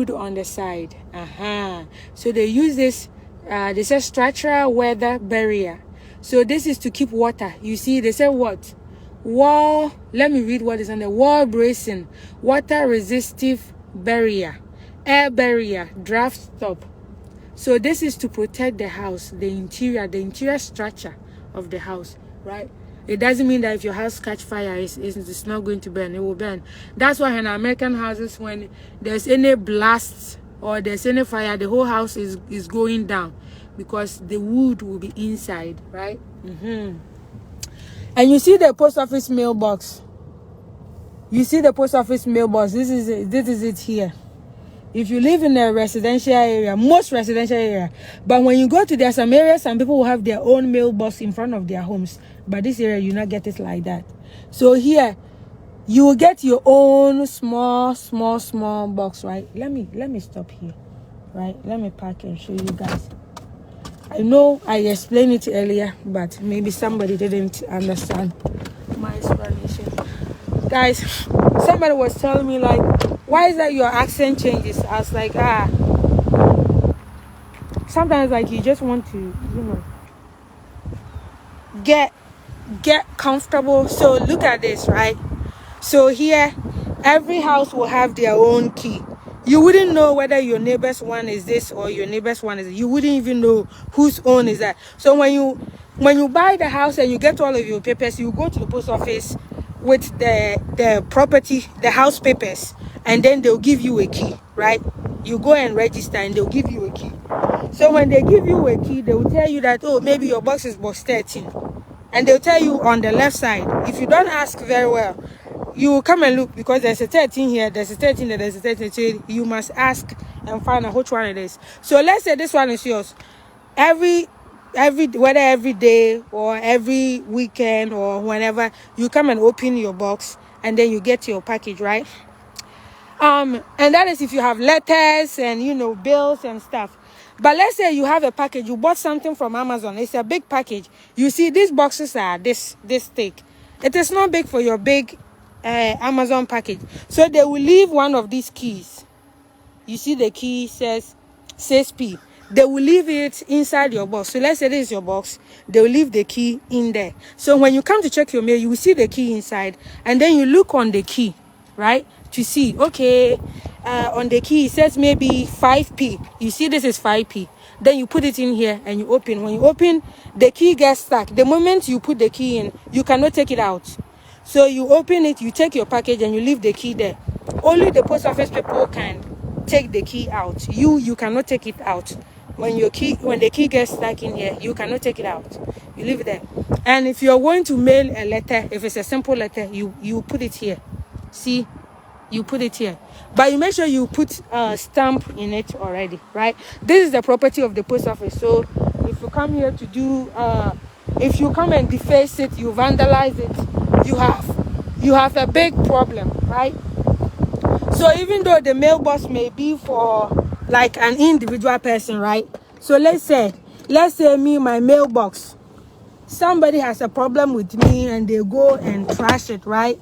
on the side. So they use this, they say structural weather barrier. So this is to keep water. You see, they say what? Wall, let me read what is on the wall bracing, water resistive barrier, air barrier, draft stop. So this is to protect the house, the interior structure of the house, right? It doesn't mean that if your house catch fire, it's not going to burn. It will burn. That's why in American houses, when there's any blast or there's any fire, the whole house is going down because the wood will be inside, right? And you see the post office mailbox. You see the post office mailbox. This is it here. If you live in a residential area, most residential area, but when you go to there, some areas, some people will have their own mailbox in front of their homes. But this area, you not get it like that. So here, you will get your own small box, right? Let me stop here, right? Let me park and show you guys. I know I explained it earlier, but maybe somebody didn't understand my explanation. Guys, somebody was telling me like, why is that your accent changes? I was like, sometimes like you just want to, you know, get comfortable. So look at this, right? So here, every house will have their own key. You wouldn't know whether your neighbor's one is this or your neighbor's one is this. You wouldn't even know whose own is that. So when you buy the house and you get all of your papers, you go to the post office with the property, the house papers, and then they'll give you a key, right? You go and register and they'll give you a key. So when they give you a key, they will tell you that, oh, maybe your box is box 13. And they'll tell you on the left side. If you don't ask very well, you will come and look because there's a 13 here, there's a 13 there, there's a 13. So you must ask and find out which one it is. So let's say this one is yours. Whether every day or every weekend or whenever, you come and open your box and then you get your package, right? And that is if you have letters and, you know, bills and stuff. But let's say you have a package, you bought something from Amazon, it's a big package. You see, these boxes are this thick. It is not big for your big Amazon package. So they will leave one of these keys. you see the key says P. They will leave it inside your box. So let's say this is your box. They will leave the key in there. So when you come to check your mail, you will see the key inside, and then you look on the key, right, to see, okay, on the key it says maybe 5p. You see this is 5p. Then you put it in here and you open. When you open, the key gets stuck. The moment you put the key in, you cannot take it out. So you open it, you take your package, and you leave the key there. Only the post office people can take the key out. You cannot take it out. When the key gets stuck in here, you cannot take it out. You leave it there. And if you're going to mail a letter, if it's a simple letter, you put it here. See, you put it here, but you make sure you put a stamp in it already, right? This is the property of the post office. So if you come here to do, if you come and deface it, you vandalize it, you have a big problem, right? So even though the mailbox may be for like an individual person, right? So let's say me, my mailbox, somebody has a problem with me and they go and trash it, right?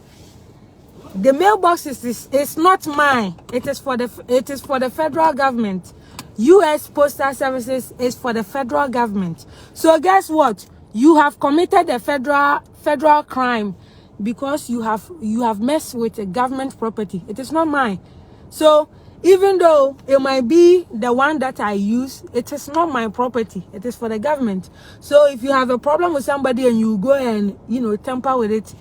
The mailbox is not mine. It is for the federal government. U.S. Postal Services is for the federal government. So guess what? You have committed a federal crime because you have messed with a government property. It is not mine. So even though it might be the one that I use, it is not my property. It is for the government. So if you have a problem with somebody and you go and, tamper with it,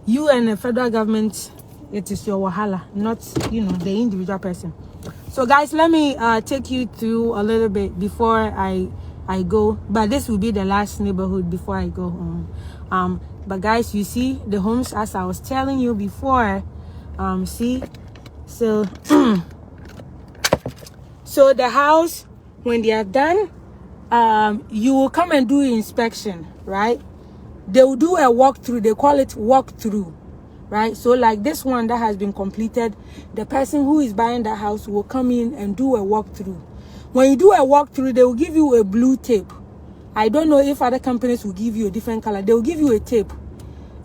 you and the federal government, it is your wahala, not, the individual person. So guys, let me take you through a little bit before I go. But this will be the last neighborhood before I go home. But guys, you see the homes as I was telling you before. See, so so the house, when they are done, you will come and do inspection, right? They will do a walkthrough. They call it walkthrough, right? So like this one that has been completed, the person who is buying the house will come in and do a walkthrough. When you do a walkthrough, they will give you a blue tape. I don't know if other companies will give you a different color. They will give you a tape.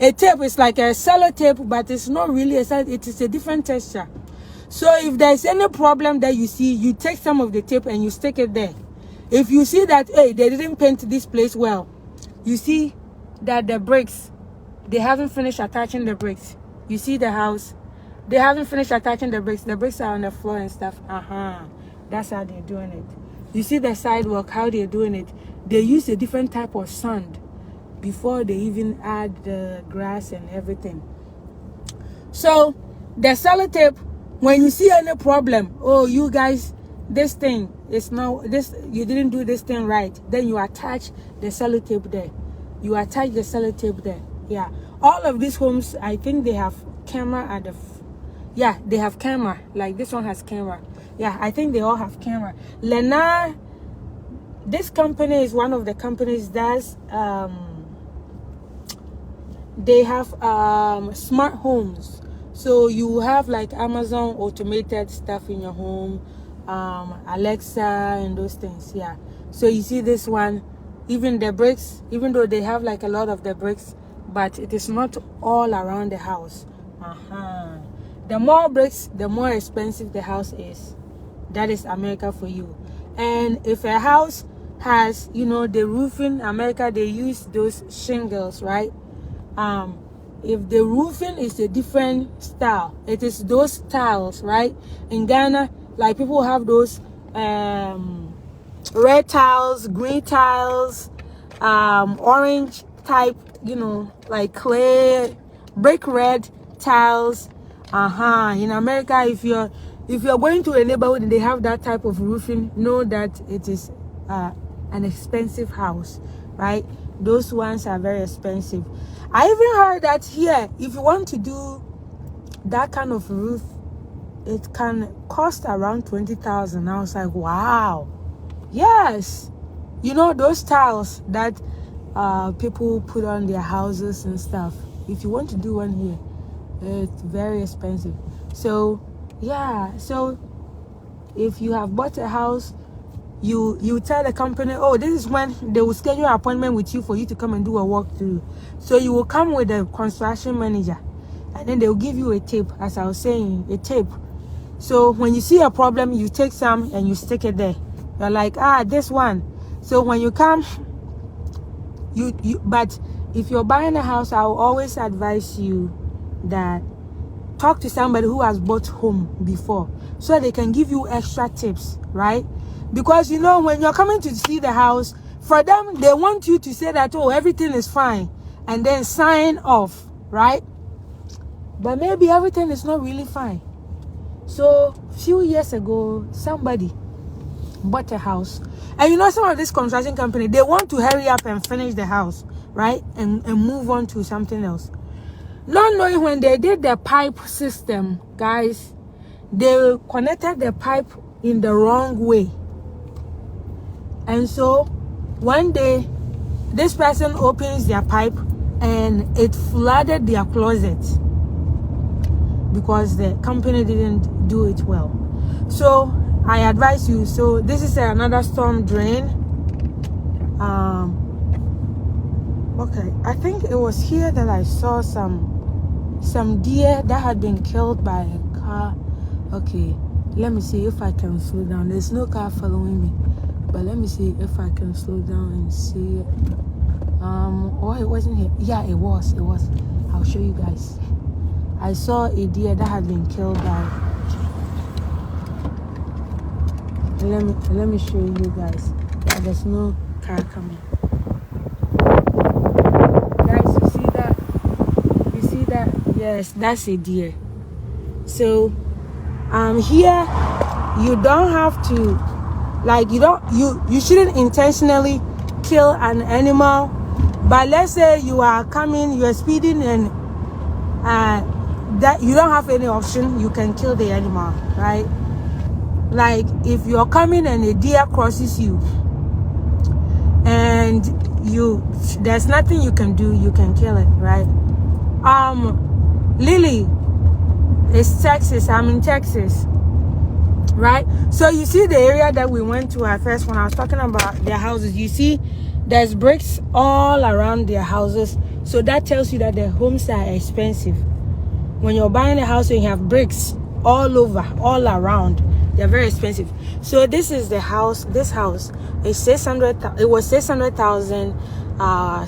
A tape is like a sellotape, but it's not really a sellotape. It is a different texture. So if there's any problem that you see, you take some of the tape and you stick it there. If you see that, hey, they didn't paint this place well, you see that the bricks, they haven't finished attaching the bricks. You see the house, they haven't finished attaching the bricks. The bricks are on the floor and stuff. That's how they're doing it. You see the sidewalk, how they're doing it. They use a different type of sand before they even add the grass and everything. So the sellotape, when you see any problem, oh, you guys, this thing is not this, you didn't do this thing right, then you attach the sellotape there. You attach the sellotape there. Yeah, all of these homes, I think they have camera at the yeah, they have camera. Like this one has camera. Yeah, I think they all have camera. Lennar, this company is one of the companies that's they have smart homes. So you have like Amazon automated stuff in your home, Alexa and those things. Yeah. So you see this one, even the bricks, even though they have like a lot of the bricks, but it is not all around the house. The more bricks, the more expensive the house is. That is America for you. And if a house has, the roofing, America, they use those shingles, right? If the roofing is a different style, it is those tiles, right? In Ghana, like people have those red tiles, green tiles, orange type, like clay, brick red tiles. In America, if you're going to a neighborhood and they have that type of roofing, know that it is an expensive house, right? Those ones are very expensive. I even heard that here, if you want to do that kind of roof, it can cost around 20,000. I was like, wow. Yes. Those tiles that people put on their houses and stuff. If you want to do one here, it's very expensive. So yeah, so if you have bought a house, you tell the company, oh, this is when they will schedule an appointment with you for you to come and do a walkthrough. So you will come with a construction manager, and then they will give you a tape. As I was saying, a tape. So when you see a problem, you take some and you stick it there. You're like, this one. So when you come, but if you're buying a house, I will always advise you that talk to somebody who has bought home before, so they can give you extra tips, right? Because when you're coming to see the house, for them, they want you to say that, oh, everything is fine, and then sign off, right? But maybe everything is not really fine. So a few years ago, somebody bought a house, and some of this construction company, they want to hurry up and finish the house, right? And move on to something else. Not knowing when they did the pipe system, guys, they connected the pipe in the wrong way. And so one day, this person opens their pipe and it flooded their closet because the company didn't do it well. So I advise you. So this is another storm drain. Okay, I think it was here that I saw some deer that had been killed by a car. Okay, let me see if I can slow down. There's no car following me, but let me see if I can slow down and see it. Oh, it wasn't here. Yeah, it was. I'll show you guys. I saw a deer that had been killed by. Let me show you guys. Yeah, there's no car coming. Guys, you see that? You see that? Yes, that's a deer. So here you don't have to, like, you shouldn't intentionally kill an animal. But let's say you are speeding, and that you don't have any option, you can kill the animal, right? Like if you're coming and a deer crosses you, and there's nothing you can do, you can kill it, right? Lily, it's Texas. I'm in Texas, right? So you see the area that we went to at first when I was talking about their houses. You see there's bricks all around their houses. So that tells you that their homes are expensive. When you're buying a house and you have bricks all over, all around, they're very expensive. So this is the house. This house is 600. It was 600,000,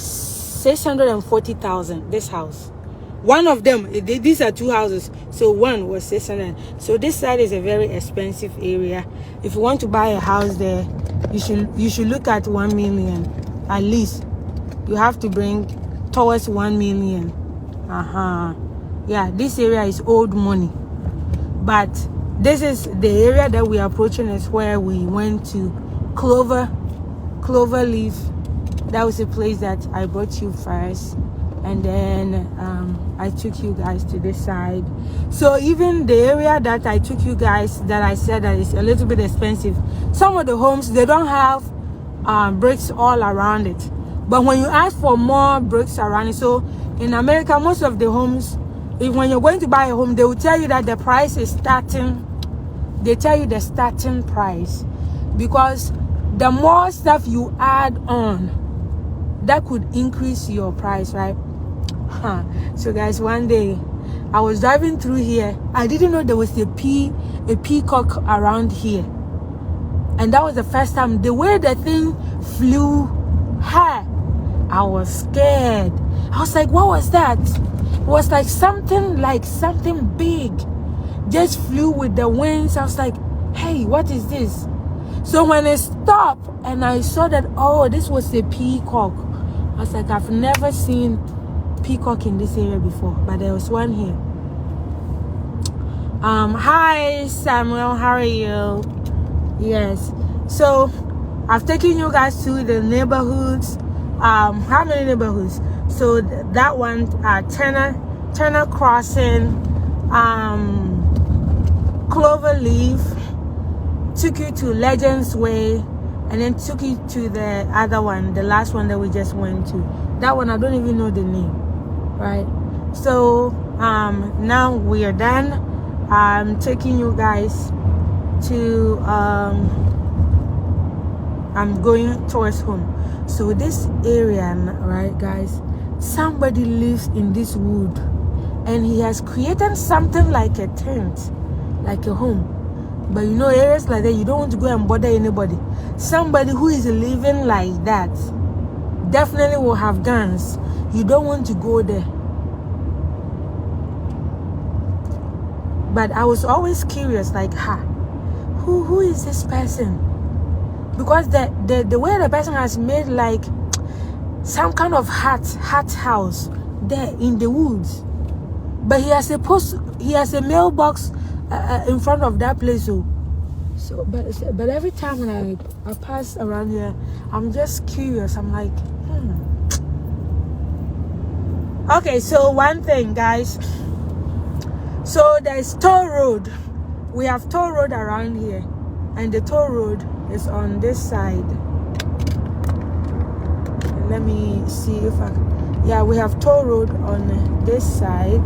640,000. This house. One of them. These are two houses. So one was 600. So this side is a very expensive area. If you want to buy a house there, you should look at 1 million at least. You have to bring towards 1 million. Yeah, this area is old money, but this is the area that we are approaching. Is where we went to Cloverleaf. That was the place that I brought you first, and then I took you guys to this side. So even the area that I took you guys, that I said that is a little bit expensive, some of the homes, they don't have bricks all around it. But when you ask for more bricks around it, so in America, most of the homes, when you're going to buy a home, they will tell you that the price is starting. They tell you the starting price, because the more stuff you add on, that could increase your price, right? So guys, one day I was driving through here. I didn't know there was a peacock around here, and that was the first time. The way the thing flew, I was scared. I was like, what was that? It was like something big just flew with the wings. I was like, hey, what is this? So when it stopped and I saw that, oh, this was a peacock, I was like, I've never seen peacock in this area before, but there was one here. Hi Samuel, how are you? Yes, so I've taken you guys to the neighborhoods. How many neighborhoods? So that one, Turner Crossing, Cloverleaf, took you to Legends Way, and then took you to the other one, the last one that we just went to. That one I don't even know the name, right? So now we are done. I'm taking you guys to I'm going towards home. So this area, right, guys, somebody lives in this wood, and he has created something like a tent like a home. But you know, areas like that, you don't want to go and bother anybody. Somebody who is living like that definitely will have guns. You don't want to go there. But I was always curious, like, who is this person? Because the way the person has made like some kind of hut house there in the woods, but he has a mailbox in front of that place. So but every time when I pass around here, I'm just curious. I'm like, Okay, so one thing, guys. So there's toll road. We have toll road around here, and the toll road is on this side. Let me see if we have toll road on this side.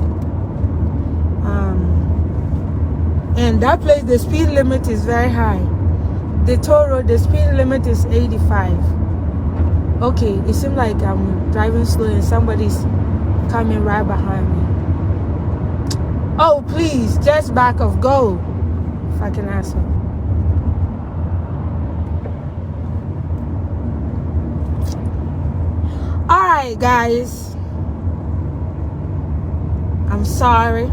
And that place, the speed limit is very high. The toll road, the speed limit is 85. Okay, it seems like I'm driving slow and somebody's coming right behind me. Oh, please, just back off. Go. If I can ask him. Alright, guys. I'm sorry.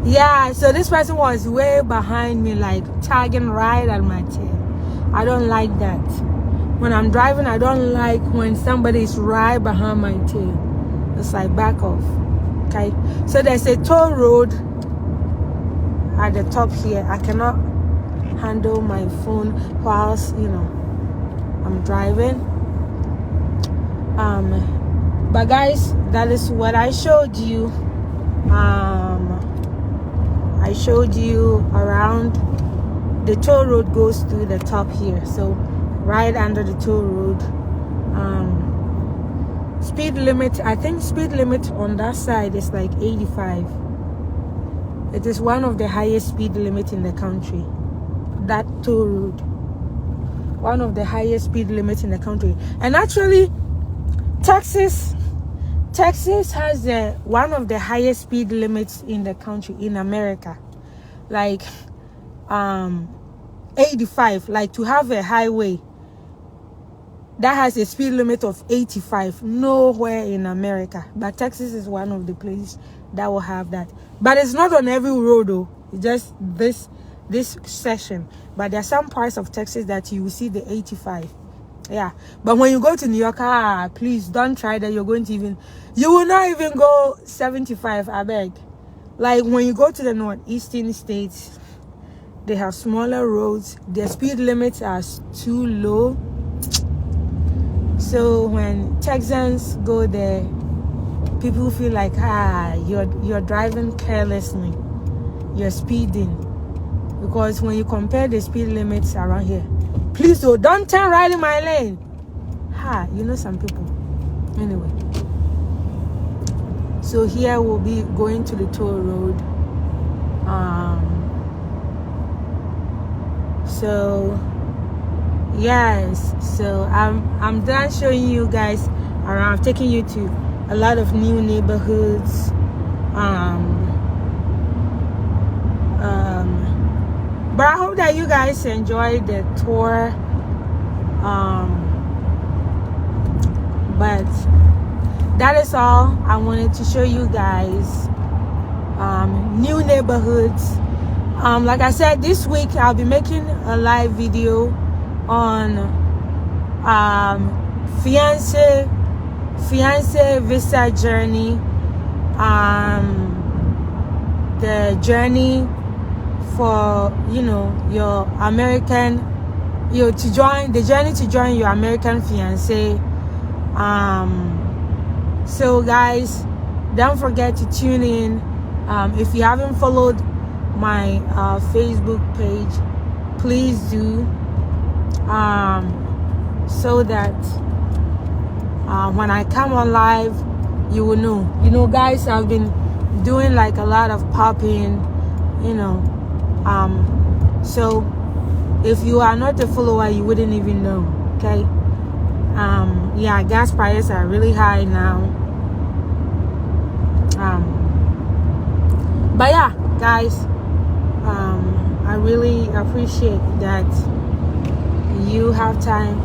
Yeah, so this person was way behind me, like tagging right at my tail. I don't like that. When I'm driving, I don't like when somebody's right behind my tail. It's like back off. Okay, so there's a toll road at the top here. I cannot handle my phone whilst I'm driving. But guys, that is what I showed you. I showed you around. The toll road goes through the top here, so right under the toll road. Speed limit, I think speed limit on that side is like 85. It is one of the highest speed limit in the country. That toll road, one of the highest speed limits in the country. And actually, Texas has one of the highest speed limits in the country, in America. Like 85. Like, to have a highway that has a speed limit of 85, nowhere in America. But Texas is one of the places that will have that. But it's not on every road though. It's just this section. But there are some parts of Texas that you will see the 85. Yeah. But when you go to New York, please don't try that. You will not even go 75, I beg. Like, when you go to the northeastern states, they have smaller roads. Their speed limits are too low. So when Texans go there, people feel like, you're driving carelessly, you're speeding. Because when you compare the speed limits around here, please don't turn right in my lane. Some people. Anyway, so here we'll be going to the toll road. So yes, so I'm done showing you guys around, taking you to a lot of new neighborhoods. But I hope that you guys enjoyed the tour. But that is all I wanted to show you guys. New neighborhoods. Like I said, this week I'll be making a live video on fiance visa journey. The journey for your American, the journey to join your American fiance. So guys, don't forget to tune in. If you haven't followed my Facebook page, please do, so that when I come on live, you will know. Guys, I've been doing like a lot of popping, so if you are not a follower, you wouldn't even know. Okay. Yeah, gas prices are really high now. But yeah, guys, I really appreciate that you have time.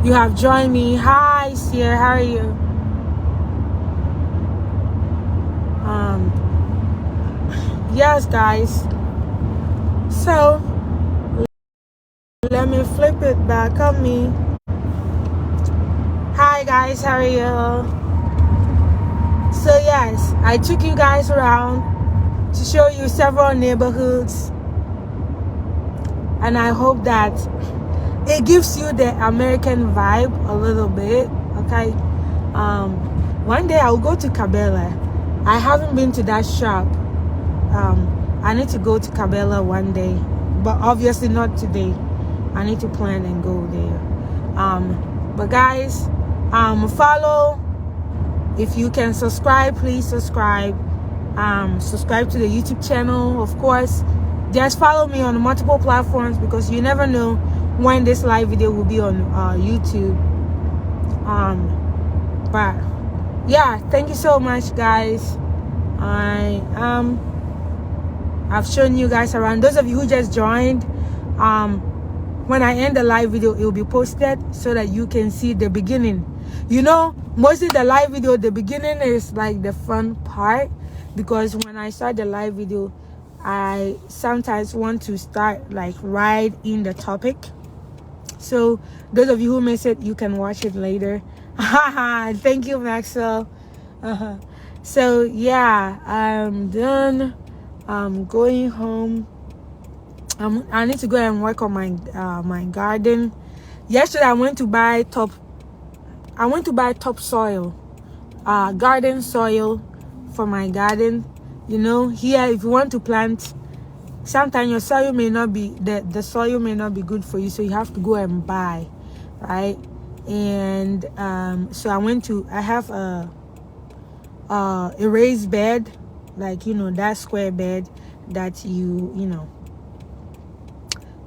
You have joined me. Hi, Sierra. How are you? Yes, guys. So let me flip it back on me. Hi, guys. How are you? So yes, I took you guys around to show you several neighborhoods, and I hope that it gives you the American vibe a little bit. Okay. One day I'll go to Cabela. I haven't been to that shop. I need to go to Cabela one day, but obviously not today. I need to plan and go there. But guys, follow. If you can subscribe, please subscribe. Subscribe to the YouTube channel, of course. Just follow me on multiple platforms, because you never know when this live video will be on YouTube. But yeah, thank you so much, guys. I've shown you guys around. Those of you who just joined, when I end the live video, it will be posted so that you can see the beginning. You know, mostly the live video, the beginning is like the fun part, because when I start the live video, I sometimes want to start like right in the topic. So those of you who miss it, you can watch it later. Thank you, Maxwell. So yeah, I'm done. I'm going home. I need to go and work on my my garden. Yesterday I went to buy topsoil, garden soil for my garden. You know, here if you want to plant, sometimes your soil may not be the soil may not be good for you, so you have to go and buy, right? And so I have a raised bed, like, you know, that square bed that you know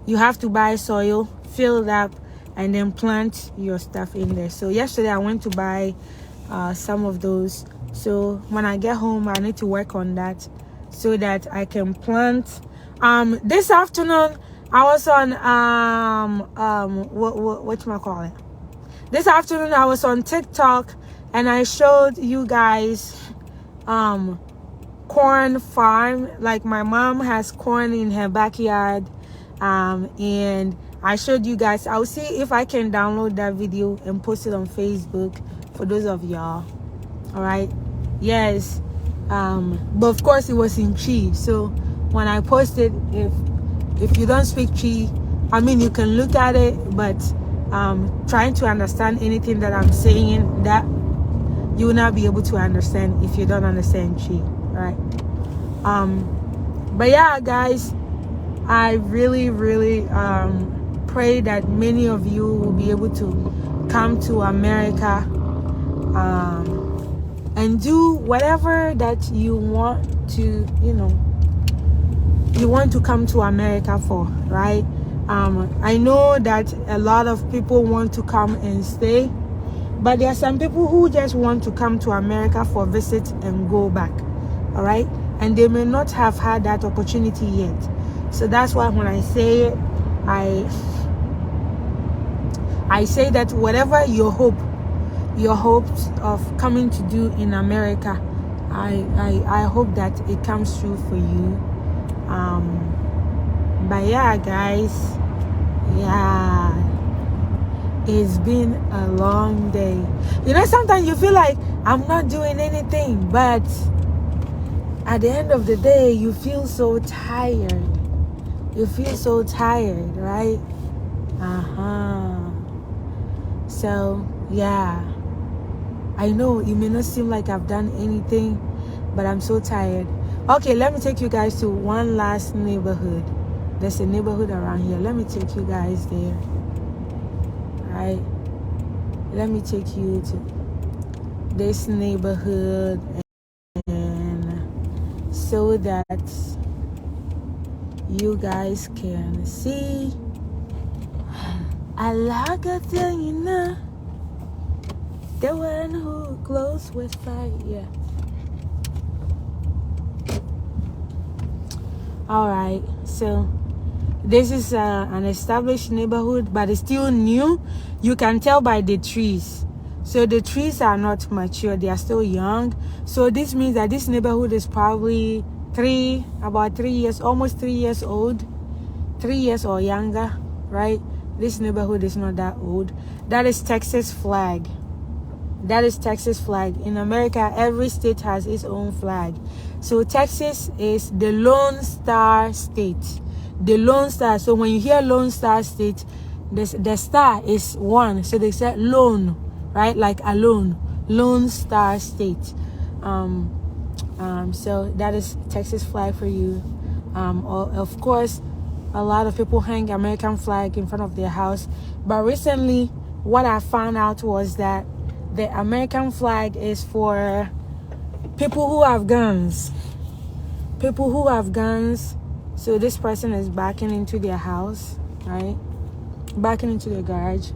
you have to buy soil, fill it up, and then plant your stuff in there. So yesterday I went to buy some of those. So when I get home, I need to work on that so that I can plant. This afternoon I was on whatchamacallit? This afternoon I was on TikTok, and I showed you guys corn farm. Like, my mom has corn in her backyard, and I showed you guys. I'll see if I can download that video and post it on Facebook for those of y'all. All right, yes. But of course it was in Chi. So when I posted, if you don't speak Chi, I mean, you can look at it, but trying to understand anything that I'm saying, that you will not be able to understand if you don't understand Chi, right? But yeah, guys, I really pray that many of you will be able to come to America and do whatever that you want to, you want to come to America for, right? I know that a lot of people want to come and stay, but there are some people who just want to come to America for visit and go back, all right? And they may not have had that opportunity yet. So that's why when I say it, I say that whatever your hopes of coming to do in America, I hope that it comes true for you. But yeah, guys, yeah, it's been a long day. You know, sometimes you feel like I'm not doing anything, but at the end of the day, you feel so tired. You feel so tired, right? So yeah, I know it may not seem like I've done anything, but I'm so tired. Okay, let me take you guys to one last neighborhood. There's a neighborhood around here. Let me take you guys there. Right? Let me take you to this neighborhood, and so that you guys can see. Alagadina, the one who glows with fire. All right, so This is an established neighborhood, but it's still new. You can tell by the trees. So the trees are not mature, they are still young. So this means that this neighborhood is probably about 3 years, almost 3 years old, 3 years or younger, right? This neighborhood is not that old. That is Texas flag. That is Texas flag. In America, every state has its own flag. So Texas is the Lone Star State. The Lone Star. So when you hear Lone Star State, the star is one. So they say lone, right? Like alone. Lone Star State. So that is Texas flag for you. Of course, a lot of people hang American flag in front of their house. But recently, what I found out was that the American flag is for people who have guns. People who have guns. So this person is backing into their house, right? Backing into the garage.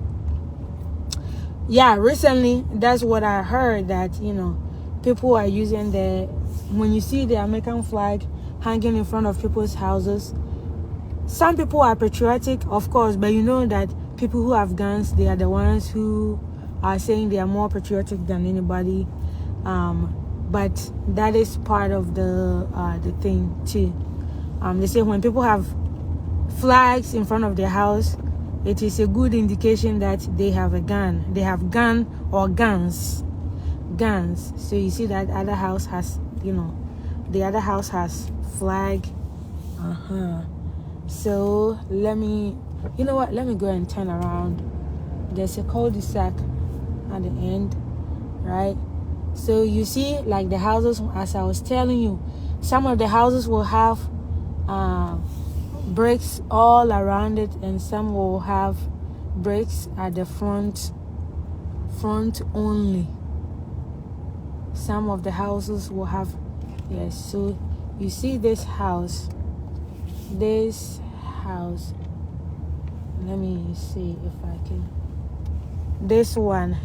Yeah, recently, that's what I heard, that, people are using when you see the American flag hanging in front of people's houses, some people are patriotic, of course, but you know that people who have guns, they are the ones who are saying they are more patriotic than anybody. But that is part of the thing too. They say when people have flags in front of their house, it is a good indication that they have a gun. They have gun or guns. So you see that other house has, the other house has flag. So let me go and turn around. There's a cul-de-sac at the end, right? So you see, like the houses, as I was telling you, some of the houses will have bricks all around it, and some will have bricks at the front only. Some of the houses will have, yes. So you see this house, let me see if I can, this one,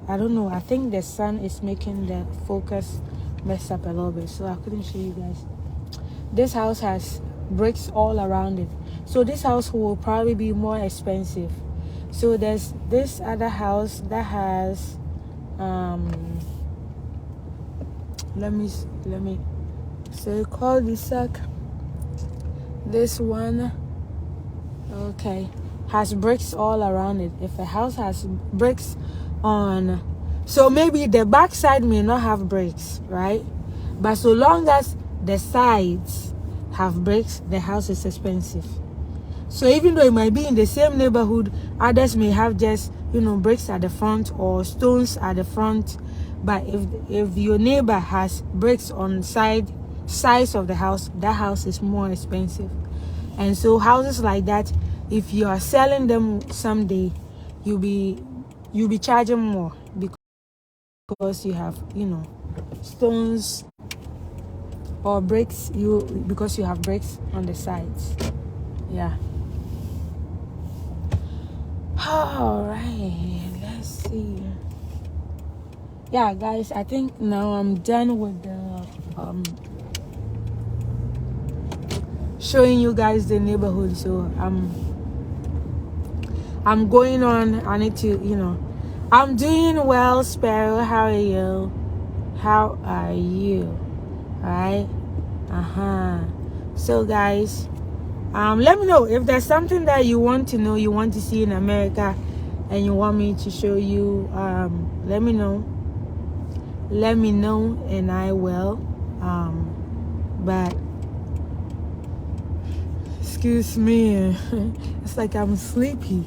I don't know, I think the sun is making the focus mess up a little bit, so I couldn't show you guys. This house has bricks all around it, so this house will probably be more expensive. So there's this other house that has let me so cul-de-sac. This one, okay, has bricks all around it. If a house has bricks on, so maybe the back side may not have bricks, right? But so long as the sides have bricks, the house is expensive. So even though it might be in the same neighborhood, others may have just, bricks at the front or stones at the front. But if your neighbor has bricks on sides of the house, that house is more expensive. And so houses like that, if you are selling them someday, you'll be charging more because you have, stones or bricks, because you have bricks on the sides. Yeah. All right, let's see. Yeah, guys, I think now I'm done with the showing you guys the neighborhood. So I'm going on. I need to, I'm doing well, Sparrow. How are you? All right. So guys, let me know if there's something that you want to know, you want to see in America, and you want me to show you. Let me know, and I will. But excuse me, it's like I'm sleepy.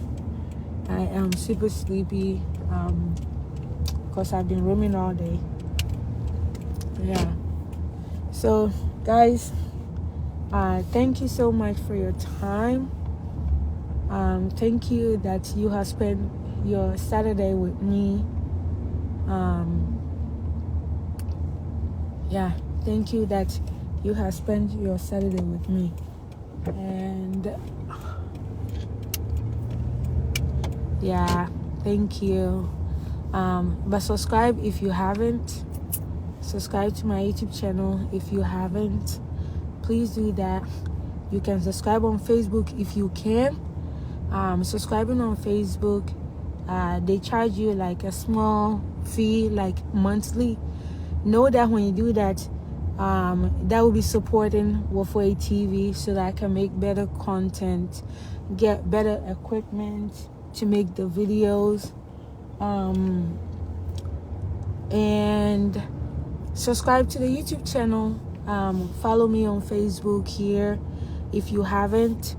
I am super sleepy because I've been roaming all day. Yeah. So guys, thank you so much for your time. Thank you that you have spent your Saturday with me. Yeah, thank you that you have spent your Saturday with me. And yeah, thank you. But subscribe if you haven't. Subscribe to my YouTube channel if you haven't. please do that. You can subscribe on Facebook if you can. Subscribing on Facebook, they charge you like a small fee, like monthly. Know that when you do that, that will be supporting Wofwe TV so that I can make better content, get better equipment to make the videos, and subscribe to the YouTube channel. Follow me on Facebook here if you haven't.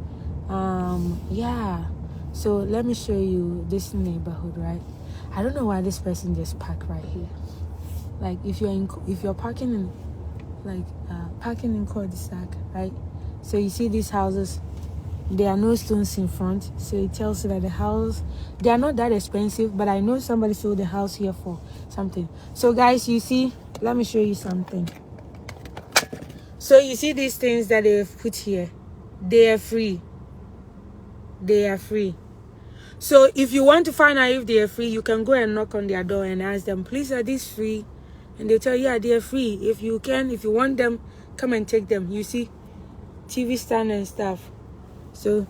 Yeah, so let me show you this neighborhood, right? I don't know why this person just parked right here. Like if you're parking in parking in cul-de-sac, right? So you see these houses, there are no stones in front, so it tells you that the house, they are not that expensive, but I know somebody sold the house here for something. So guys, you see, let me show you something. So you see these things that they've put here, they are free. They are free. So if you want to find out if they are free, you can go and knock on their door and ask them, please, are these free? And they tell you, yeah, they are free. If you want them, come and take them. You see, TV stand and stuff. So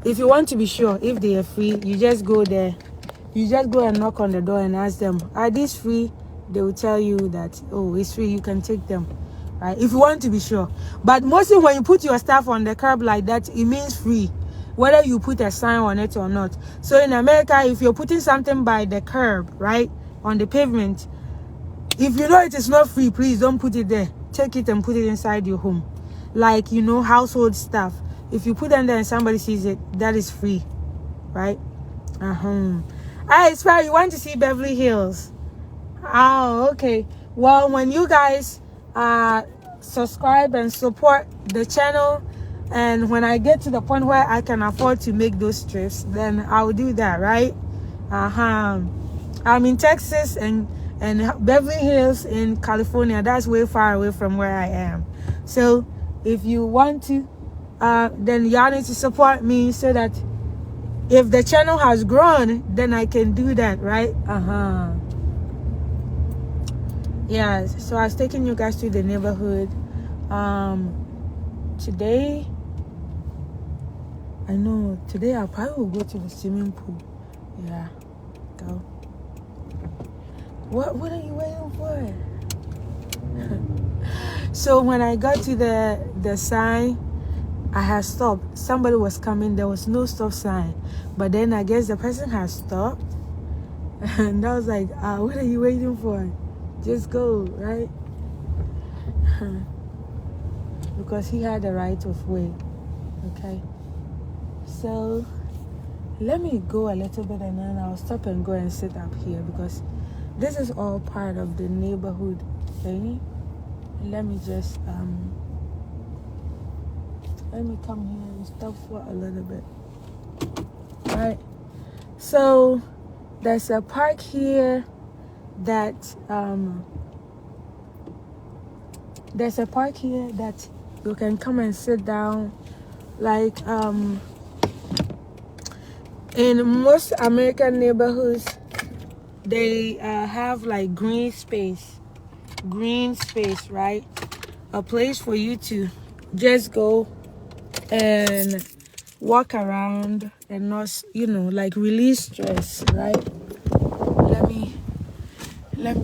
if you want to be sure if they are free, you just go there. You just go and knock on the door and ask them, are these free? They will tell you that, oh, it's free, you can take them, right? If you want to be sure. But mostly when you put your stuff on the curb like that, it means free, whether you put a sign on it or not. So in America, if you're putting something by the curb, right, on the pavement, if you know it is not free, please don't put it there. Take it and put it inside your home. Like, you know, household stuff. If you put them there and somebody sees it, that is free, right? I swear you want to see Beverly Hills. Oh, okay. Well, when you guys subscribe and support the channel, and when I get to the point where I can afford to make those trips, then I'll do that, right? I'm in Texas and Beverly Hills in California. That's way far away from where I am. So if you want to, then y'all need to support me so that if the channel has grown, then I can do that, right? Yeah, so I was taking you guys to the neighborhood. Today, I know, today I probably will go to the swimming pool. Yeah, go. What are you waiting for? So when I got to the sign, I had stopped. Somebody was coming. There was no stop sign. But then I guess the person had stopped. And I was like, what are you waiting for? Just go, right? Because he had the right of way. Okay? So let me go a little bit and then I'll stop and go and sit up here because this is all part of the neighborhood thing. Let me just let me come here and stop for a little bit. All right. So there's a park here that you can come and sit down. Like in most American neighborhoods, they have like green space, right? A place for you to just go and walk around and not, you know, like release stress, right? Let me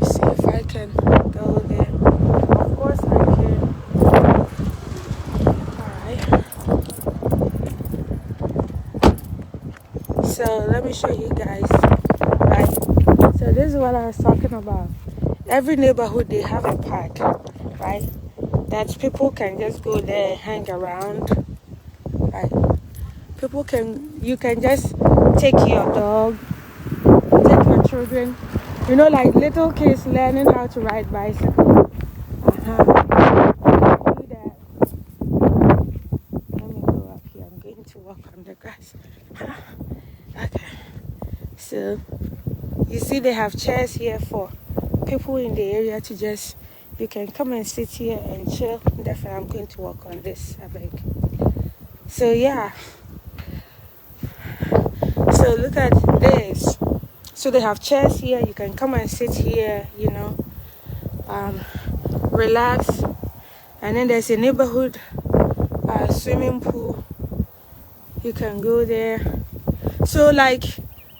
see if I can go there. Of course I can. Alright. So let me show you guys. Right. So this is what I was talking about. Every neighborhood they have a park, right? That people can just go there and hang around. Right. You can just take your dog, take your children. You know, like little kids learning how to ride bicycle. Do that. Let me go up here. I'm going to walk on the grass. Okay. So, you see they have chairs here for people in the area to just, you can come and sit here and chill. Definitely, I'm going to walk on this, I beg. So, yeah. So, look at this. So they have chairs here. You can come and sit here, you know, relax. And then there's a neighborhood swimming pool. You can go there. So like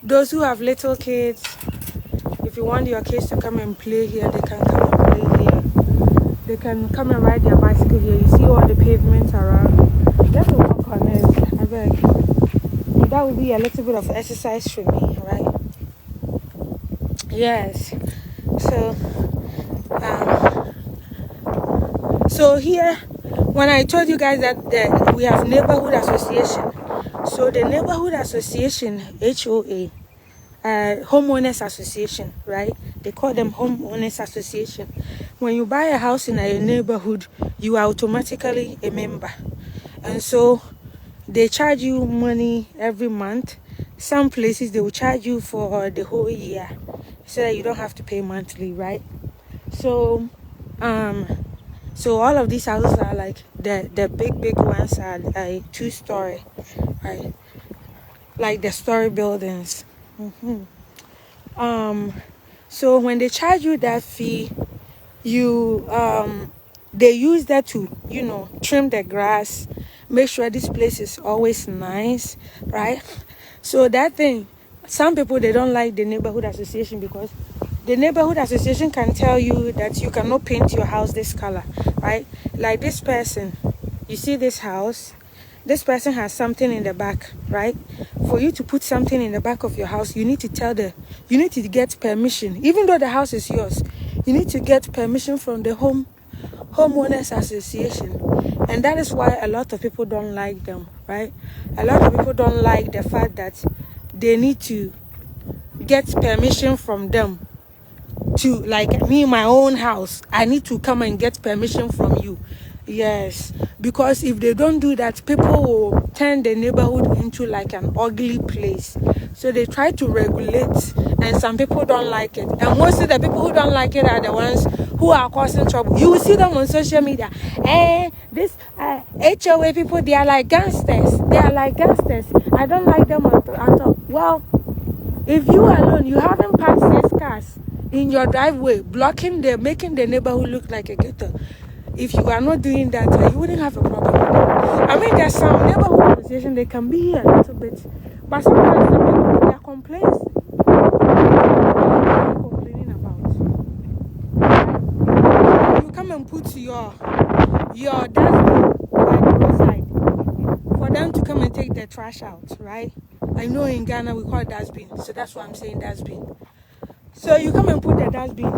those who have little kids, if you want your kids to come and play here, they can come and play here. They can come and ride their bicycle here. You see all the pavements around. Let's walk on it. I beg. That would be a little bit of exercise for me, right? Yes. So here, when I told you guys that we have neighborhood association, so the neighborhood association, HOA, homeowners association, right? They call them homeowners association. When you buy a house in a neighborhood, you are automatically a member, and so they charge you money every month. Some places they will charge you for the whole year, so that you don't have to pay monthly, right? So so all of these houses are like the big ones are 2-story, right? Like the story buildings. So when they charge you that fee, you they use that to, you know, trim the grass, make sure this place is always nice, right? So that thing, some people, they don't like the neighborhood association because the neighborhood association can tell you that you cannot paint your house this color, right? Like this person, you see this house, this person has something in the back, right? For you to put something in the back of your house, you need to you need to get permission. Even though the house is yours, you need to get permission from the homeowners association. And that is why a lot of people don't like them, right? A lot of people don't like the fact that they need to get permission from them. To, like me, my own house, I need to come and get permission from you. Yes, because if they don't do that, people will turn the neighborhood into like an ugly place. So they try to regulate, and some people don't like it. And mostly the people who don't like it are the ones who are causing trouble. You will see them on social media. This HOA people, they are like gangsters. They are like gangsters. I don't like them at all. Well, if you alone, you haven't parked 6 cars in your driveway, making the neighborhood look like a ghetto. If you are not doing that, you wouldn't have a problem with it. I mean, there's some neighborhood association, they can be here a little bit, but sometimes the people, their complaints, complaining about. You come and put your dustbin by the roadside for them to come and take the trash out, right? I know in Ghana we call it dustbin, so that's why I'm saying dustbin. So you come and put the dustbin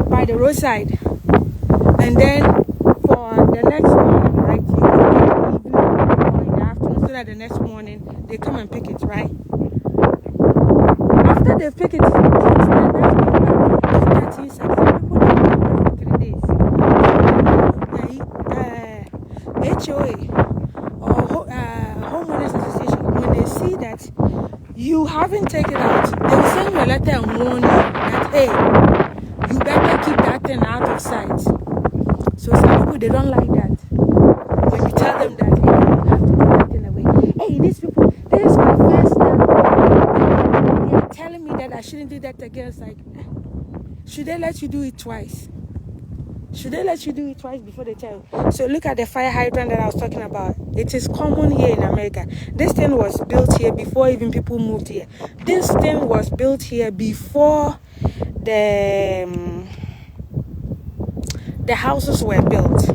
by the roadside, and then for the next morning, right, you can evening or in the afternoon, so that the next morning they come and pick it, right? After they pick it, the dustbin inside. Some people don't do it for 3 days. HOA or homeowners association, when they see that you haven't taken it out, they will send you a letter and warn you that, hey, you better keep that thing out of sight. So some people, they don't like that. When you tell them that, hey, you have to put that thing away. Hey, these people, this is my first time. They are telling me that I shouldn't do that again. It's like, should they let you do it twice? Should they let you do it twice before they tell you? So look at the fire hydrant that I was talking about. It is common here in America. This thing was built here before even people moved here. This thing was built here before the houses were built.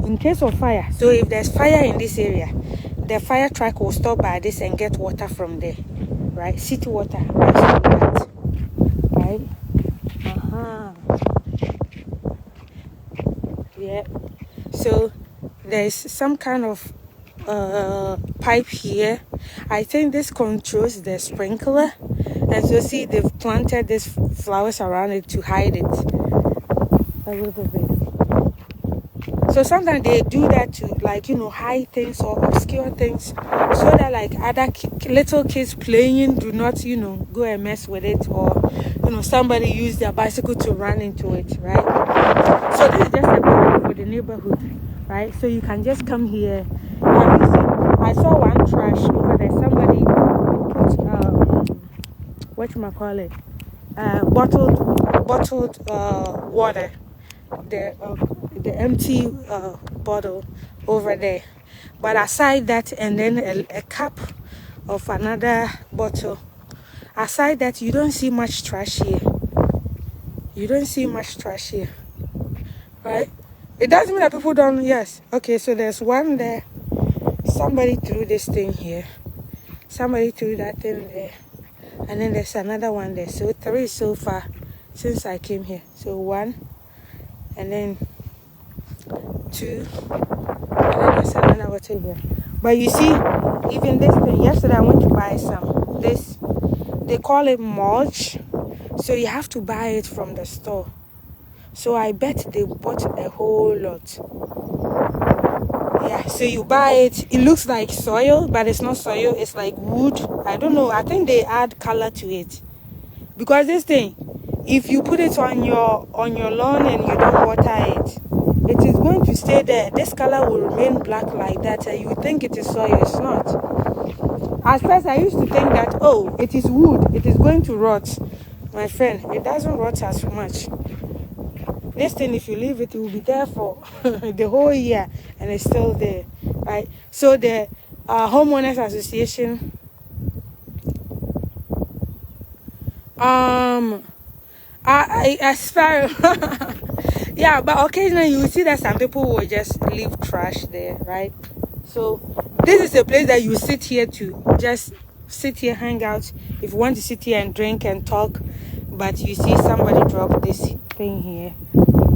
In case of fire, so if there's fire in this area, the fire truck will stop by this and get water from there, right? City water, right? Yeah. So there's some kind of pipe here. I think this controls the sprinkler, and so see they've planted these flowers around it to hide it a little bit. So sometimes they do that to, like, you know, hide things or obscure things, so that like other little kids playing do not, you know, go and mess with it, or, you know, somebody use their bicycle to run into it, right? So this is just a plan for the neighborhood, right? So you can just come here. Have you seen? I saw one trash over there. Somebody put whatchamacallit, bottled water, the empty bottle over there. But aside that, and then a cup of another bottle, aside that, you don't see much trash here. You don't see much trash here, right? It doesn't mean that people don't. Yes, okay, so there's one there. Somebody threw this thing here, somebody threw that thing there, and then there's another one there. So 3 so far since I came here. So 1, and then 2, and then there's another bottle here. But you see, even this thing, yesterday I went to buy some. This, they call it mulch, so you have to buy it from the store. So I bet they bought a whole lot. Yeah, so you buy it. It looks like soil, but it's not soil. It's like wood. I don't know. I think they add color to it, because this thing, if you put it on your lawn and you don't water it, it is going to stay there. This color will remain black like that, and you think it is soil. It's not. At first, I used to think that, oh, it is wood. It is going to rot. My friend, it doesn't rot as much. This thing, if you leave it, it will be there for the whole year, and it's still there, right? So the homeowners association, I aspire. Yeah, but occasionally you will see that some people will just leave trash there, right? So this is a place that you sit here to just sit here, hang out. If you want to sit here and drink and talk, but you see somebody drop this thing here.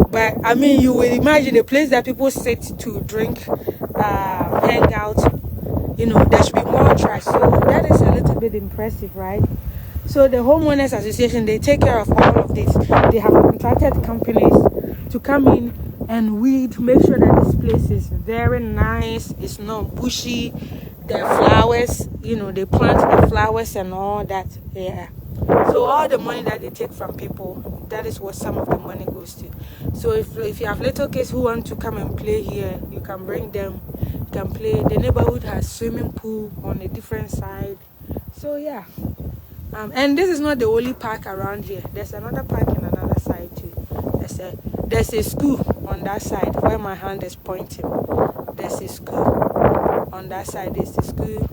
But I mean, you will imagine a place that people sit to drink, hang out. You know, there should be more trash. So that is a little bit impressive, right? So the homeowners association, they take care of all of this. They have contracted companies to come in and weed, make sure that this place is very nice. It's not bushy. The flowers, you know, they plant the flowers and all that. Yeah. So all the money that they take from people, that is what some of the money goes to. So if you have little kids who want to come and play here, you can bring them. You can play. The neighborhood has swimming pool on a different side. So yeah. And this is not the only park around here. There's another park in another side too. There's a school on that side where my hand is pointing. There's a school on that side. There's the school,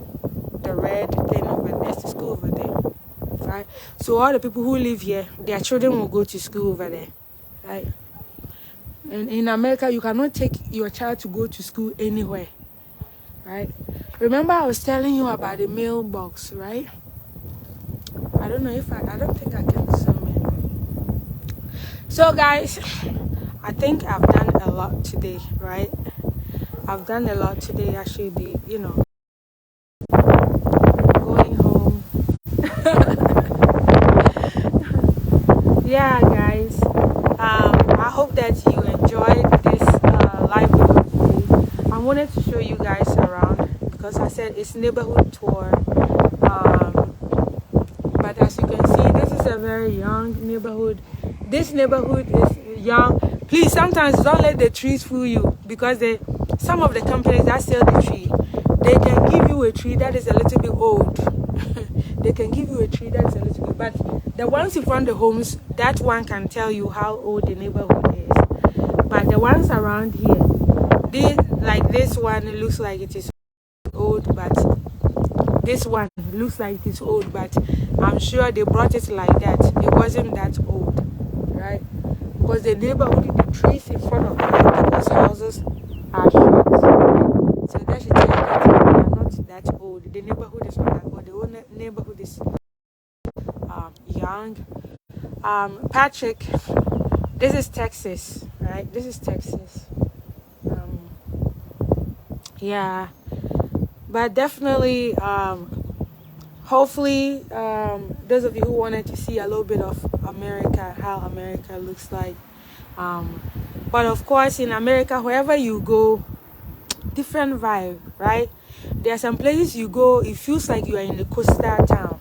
the red thing over there. There's the school over there, right? So all the people who live here, their children will go to school over there, right? And in America, you cannot take your child to go to school anywhere, right? Remember I was telling you about the mailbox, right? I don't know if I don't think I can zoom in. So guys, I think I've done a lot today, right? I've done a lot today. I should be, you know, going home. Yeah, guys. I hope that you enjoyed this live video today. I wanted to show you guys around because I said it's neighborhood tour. But as you can see, this is a very young neighborhood. This neighborhood is young. Please, sometimes don't let the trees fool you, because some of the companies that sell the tree, they can give you a tree that is a little bit old. They can give you a tree that is a little bit, but the ones in front of the homes, that one can tell you how old the neighborhood is. But the ones around here, like this one, it looks like it is old, but this one looks like it is old, but I'm sure they brought it like that. It wasn't that old, right? Because the neighborhood, the trees in front of people's houses are short. So that should tell you that they are not that old. The neighborhood is not that old. The whole neighborhood is young. Patrick, this is Texas, right? This is Texas. Yeah. But definitely, hopefully, those of you who wanted to see a little bit of America, how America looks like. But of course, in America, wherever you go, different vibe, right? There are some places you go, it feels like you are in a coastal town.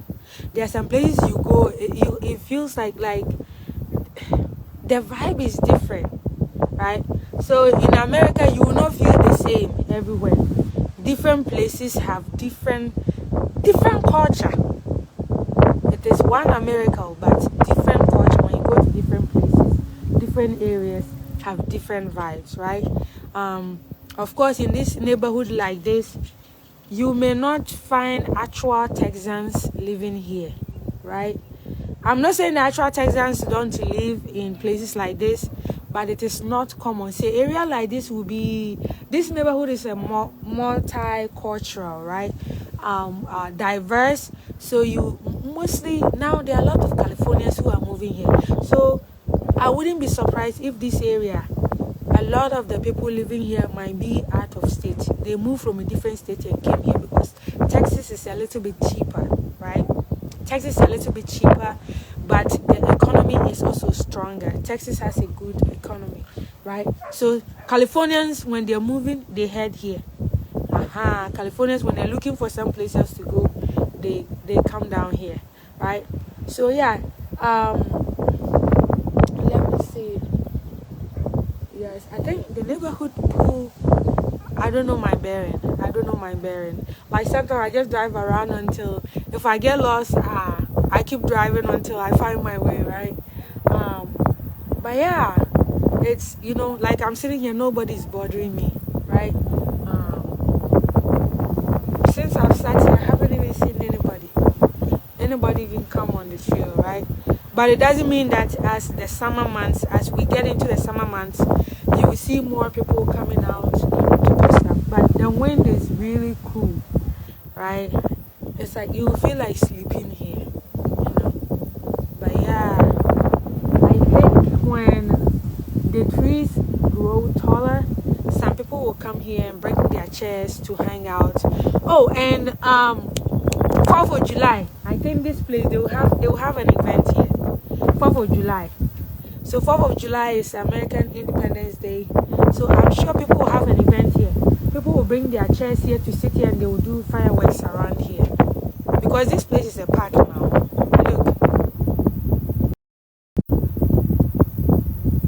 There are some places you go, it feels like the vibe is different, right? So in America, you will not feel the same everywhere. Different places have different culture. It is one America, but different culture. When you go to different places, different areas have different vibes, right? Of course, in this neighborhood like this, you may not find actual Texans living here, right? I'm not saying the actual Texans don't live in places like this, but it is not common. Say area like this will be, this neighborhood is a multicultural, right? Diverse. So you mostly, now there are a lot of Californians who are moving here. So I wouldn't be surprised if this area, a lot of the people living here might be out of state. They moved from a different state and came here because Texas is a little bit cheaper, right? Texas is a little bit cheaper, but the economy is also stronger. Texas has a good economy, right? So Californians, when they're moving, they head here. Californians, when they're looking for some places to go, they come down here, right? So yeah, let me see. Yes, I think the neighborhood pool, I don't know my bearing. Like sometimes I just drive around until, if I get lost, I keep driving until I find my way, right? But yeah, it's, you know, like I'm sitting here, nobody's bothering me, right? Since I've started, I haven't even seen anybody even come on the trail, right? But it doesn't mean that as the summer months, as we get into the summer months, you will see more people coming out to do stuff. But the wind is really cool, right? It's like you feel like sleeping here, you know. But yeah, I think when the trees grow taller, some people will come here and bring their chairs to hang out. Oh, and 4th of July, I think this place they will have an event here. 4th of July. So 4th of July is American Independence Day. So I'm sure people will have an event here. People will bring their chairs here to sit here and they will do fireworks around here. Because this place is a park now. Look.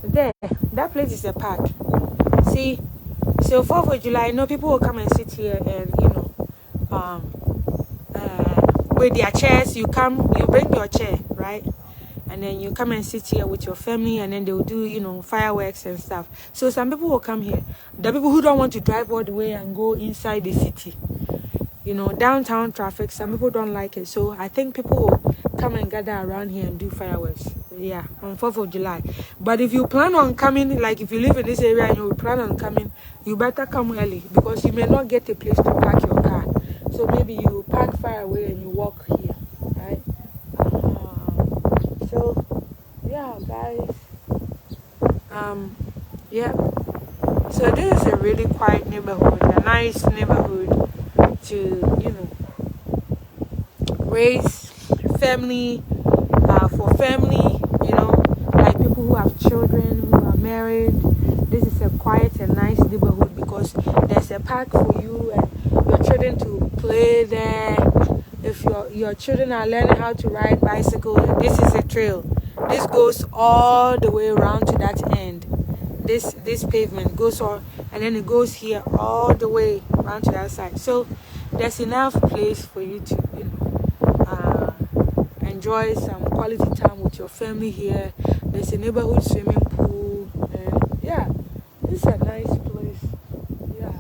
There. That place is a park. See? So 4th of July, you know, people will come and sit here and, you know, with their chairs. You bring your chair, right? And then you come and sit here with your family, and then they will do, you know, fireworks and stuff. So some people will come here. The people who don't want to drive all the way and go inside the city, you know, downtown traffic, some people don't like it. So I think people will come and gather around here and do fireworks. Yeah, on 4th of July. But if you plan on coming, like if you live in this area and you plan on coming, you better come early because you may not get a place to park your car. So maybe you park far away and you walk here, right? So yeah, guys. Yeah. So this is a really quiet neighborhood, a nice neighborhood to, you know, raise family, for family, you know, like people who have children, who are married. This is a quiet and nice neighborhood because there's a park for you and your children to play there. If your children are learning how to ride bicycle, this is a trail. This goes all the way around to that end. This pavement goes on, and then it goes here all the way around to that side. So there's enough place for you to, you know, enjoy some quality time with your family here. There's a neighborhood swimming pool, and yeah, it's a nice place. Yeah,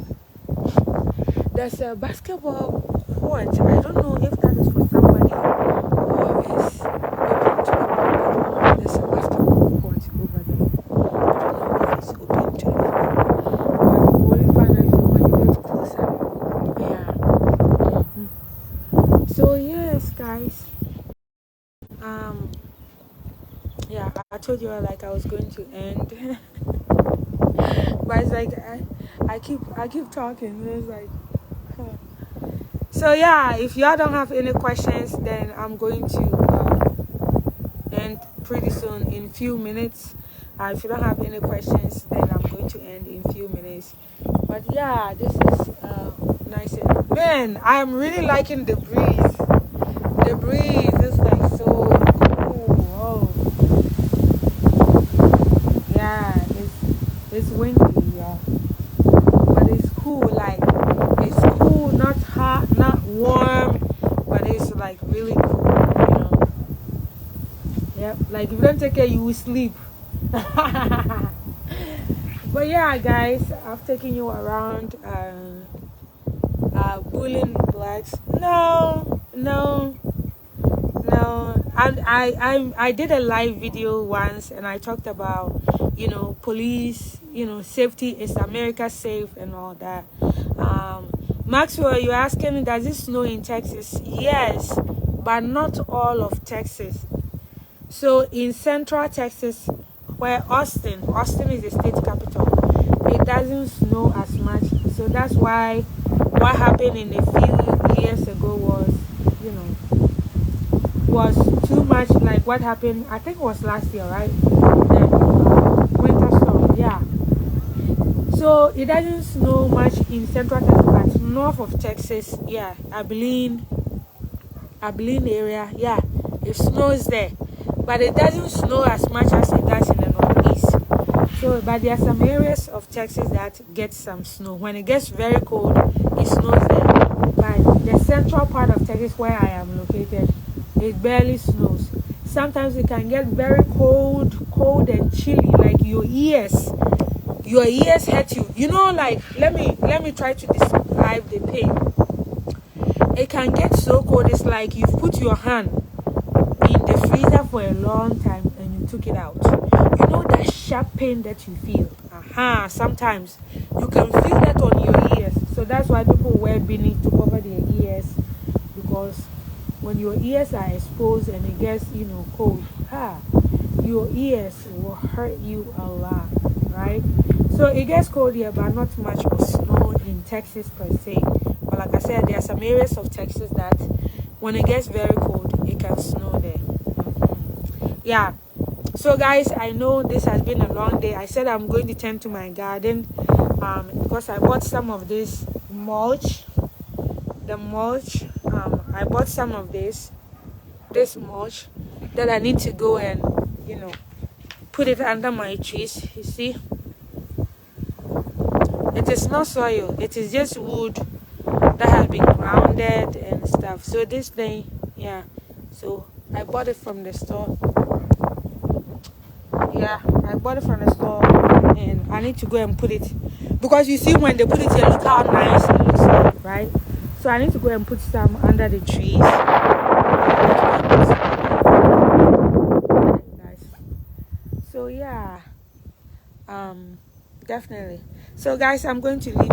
there's a basketball court. I don't know if that is for somebody or is open to everybody. There's a basketball court over there. I don't know if it's open to everybody, but you only find out when you get closer. Yeah. So yes, guys. Yeah, I told you like I was going to end, but it's like I keep talking. It's like, huh. So yeah, if y'all don't have any questions, then I'm going to end pretty soon in few minutes. If you don't have any questions, then I'm going to end in few minutes. But yeah, this is nice. Man, I'm really liking the breeze. The breeze is like so cool. Whoa. Yeah, it's windy, yeah, but it's cool. Like it's cool, not hot, not warm, but it's like really cool, you know. Yep, like if you don't take care, you will sleep. But But yeah, guys, I've taken you around bullying blacks. No, no, no. I did a live video once, and I talked about, you know, police, you know, safety. Is America safe and all that? Maxwell, you're asking me, does it snow in Texas? Yes, but not all of Texas. So in Central Texas, where Austin is the state capital, it doesn't snow as much. So that's why what happened in a few years ago was, you know, was too much like what happened, I think it was last year, right? The winter storm, yeah. So it doesn't snow much in Central Texas, but north of Texas, yeah, Abilene area, yeah, it snows there. But it doesn't snow as much as it does in the northeast. So, but there are some areas of Texas that get some snow. When it gets very cold, it snows there. But the central part of Texas where I am located, it barely snows. Sometimes it can get very cold and chilly, like your ears hurt you. You know, like let me try to describe the pain. It can get so cold, it's like you've put your hand in the freezer for a long time and you took it out. You know that sharp pain that you feel? Sometimes you can feel that on your ears. So that's why people wear beanies to cover their ears, because when your ears are exposed and it gets, you know, cold, your ears will hurt you a lot, right? So it gets cold here, but not much of snow in Texas per se. But like I said, there are some areas of Texas that when it gets very cold, it can snow there. Yeah. So guys, I know this has been a long day. I said I'm going to tend to my garden because I bought some of this mulch. I bought some of this mulch that I need to go and, you know, put it under my trees. You see, it is not soil, it is just wood that has been grounded and stuff. So this thing, yeah, so I bought it from the store. Yeah, I bought it from the store, and I need to go and put it, because you see when they put it here, look how nice it looks like, right? So I need to go and put some under the trees. So yeah, definitely. So guys, I'm going to leave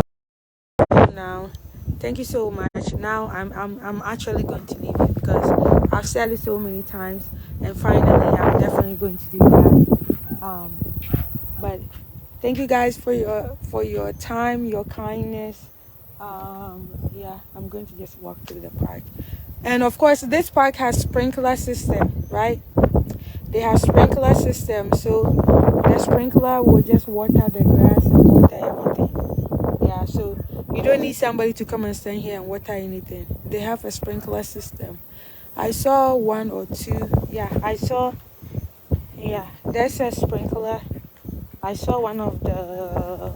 you now. Thank you so much. Now I'm actually going to leave you because I've said it so many times, and finally I'm definitely going to do that. But thank you guys for your time, your kindness. Yeah, I'm going to just walk through the park, and of course this park has sprinkler system, right? They have sprinkler system, so the sprinkler will just water the grass and water everything. Yeah, so you don't need somebody to come and stand here and water anything. They have a sprinkler system. I saw one or two. Yeah, there's a sprinkler. I saw one of the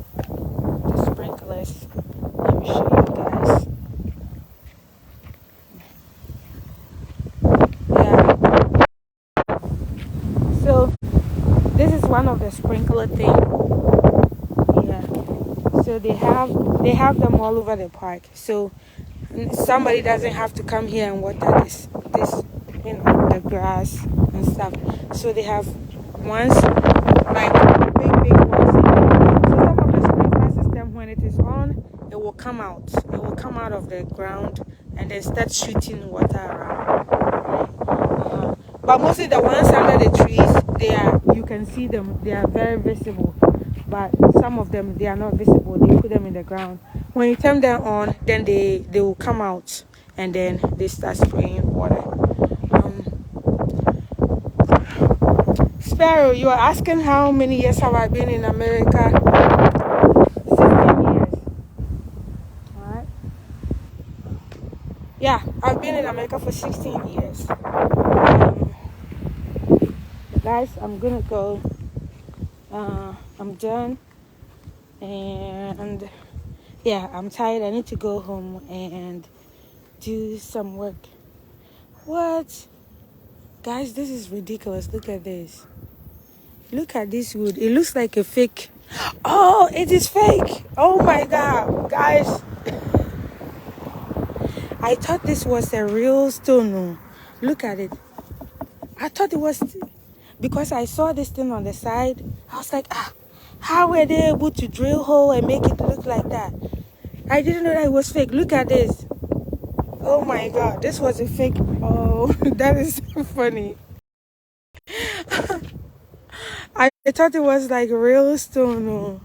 sprinklers. Let me show you guys. Yeah. So this is one of the sprinkler thing. Yeah. So they have them all over the park. So somebody doesn't have to come here and water this you know, the grass and stuff. So they have ones like big ones. So some of the sprinkler system, when it is on, it will come out. It will come out of the ground and then start shooting water around. But mostly the ones under the trees, you can see them. They are very visible. But some of them, they are not visible. They put them in the ground. When you turn them on, then they will come out and then they start spraying water. Sparrow, you are asking how many years have I been in America? 16 years. Alright. Yeah, I've been in America for 16 years. Guys, I'm gonna go. I'm done. And yeah, I'm tired. I need to go home and do some work. What? Guys, this is ridiculous. Look at this. Look at this wood. It looks like a fake Oh, it is fake. Oh my god, guys. I thought this was a real stone. Oh. Look at it. I thought it was because I saw this thing on the side. I was like, how were they able to drill hole and make it look like that? I didn't know that it was fake. Look at this. Oh my god, this was a fake. Oh, that is so funny. I thought it was like real stone. Oh.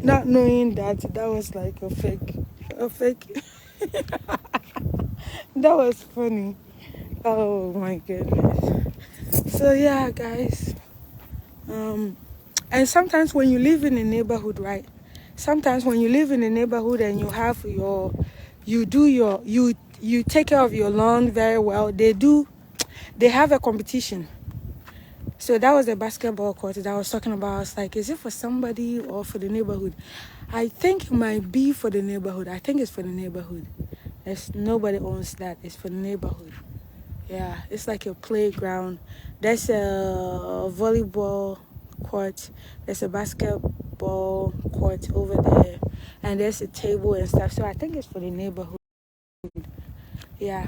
Not knowing that was like a fake. A fake. That was funny. Oh my goodness. So yeah, guys. And sometimes when you live in a neighborhood, right? Sometimes when you live in a neighborhood and you have you take care of your lawn very well. They have a competition. So that was the basketball court that I was talking about. I was like, is it for somebody or for the neighborhood? I think it might be for the neighborhood. I think it's for the neighborhood. Nobody owns that. It's for the neighborhood. Yeah, it's like a playground. There's a volleyball court. There's a basketball court over there. And there's a table and stuff. So I think it's for the neighborhood. Yeah.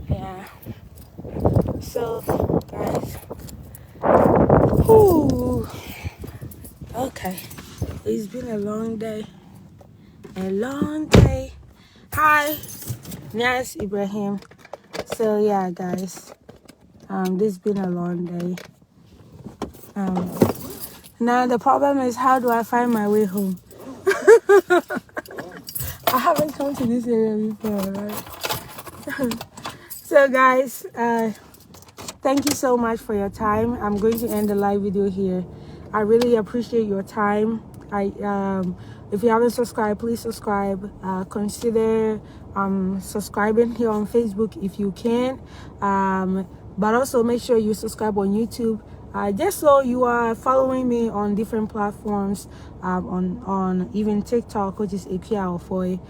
Yeah. So, guys. Whew. Okay. It's been a long day. A long day. Hi. Nias Ibrahim. So, yeah, guys. This has been a long day. Now the problem is, how do I find my way home? I haven't come to this area before, right? So guys, thank you so much for your time. I'm going to end the live video here. I really appreciate your time. If you haven't subscribed, please subscribe. Consider subscribing here on Facebook if you can. But also make sure you subscribe on YouTube. Just so you are following me on different platforms, on even TikTok, which is Ikea Ofoy.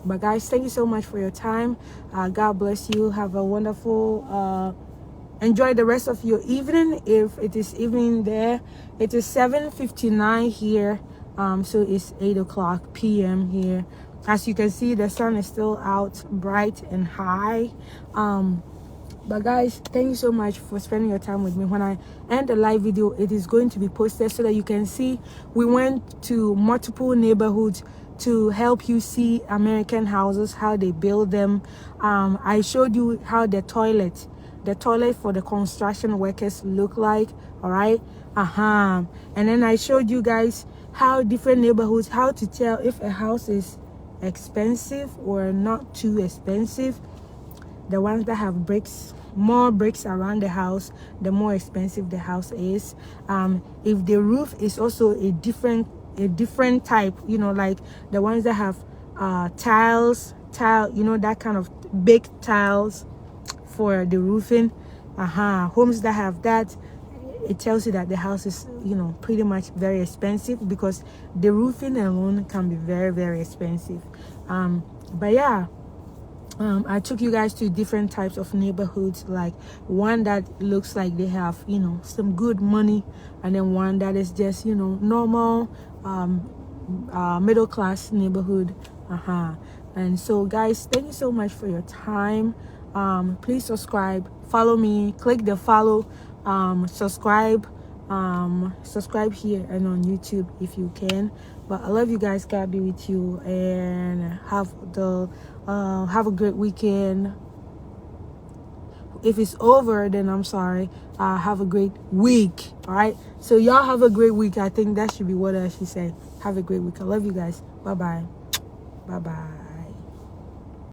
But guys, thank you so much for your time. God bless you. Have a wonderful enjoy the rest of your evening. If it is evening there, it is 7:59 here. So it's 8:00 p.m. here. As you can see, the sun is still out bright and high. But guys, thank you so much for spending your time with me. When I end the live video, it is going to be posted so that you can see we went to multiple neighborhoods to help you see American houses, how they build them. I showed you how the toilet for the construction workers look like. All right. And then I showed you guys how different neighborhoods, how to tell if a house is expensive or not too expensive. The ones that have more bricks around the house, the more expensive the house is. If the roof is also a different type, like the ones that have tile, that kind of big tiles for the roofing. Homes that have that, it tells you that the house is, pretty much very expensive, because the roofing alone can be very, very expensive. But yeah, I took you guys to different types of neighborhoods, like one that looks like they have, some good money, and then one that is just, normal, middle class neighborhood. And so guys, thank you so much for your time. Please subscribe, follow me, click the follow, subscribe here and on YouTube if you can. But I love you guys. God be with you, and have a great weekend. If it's over, then I'm sorry. Have a great week. All right, so y'all have a great week. I think that should be what I should say. Have a great week. I love you guys. Bye bye.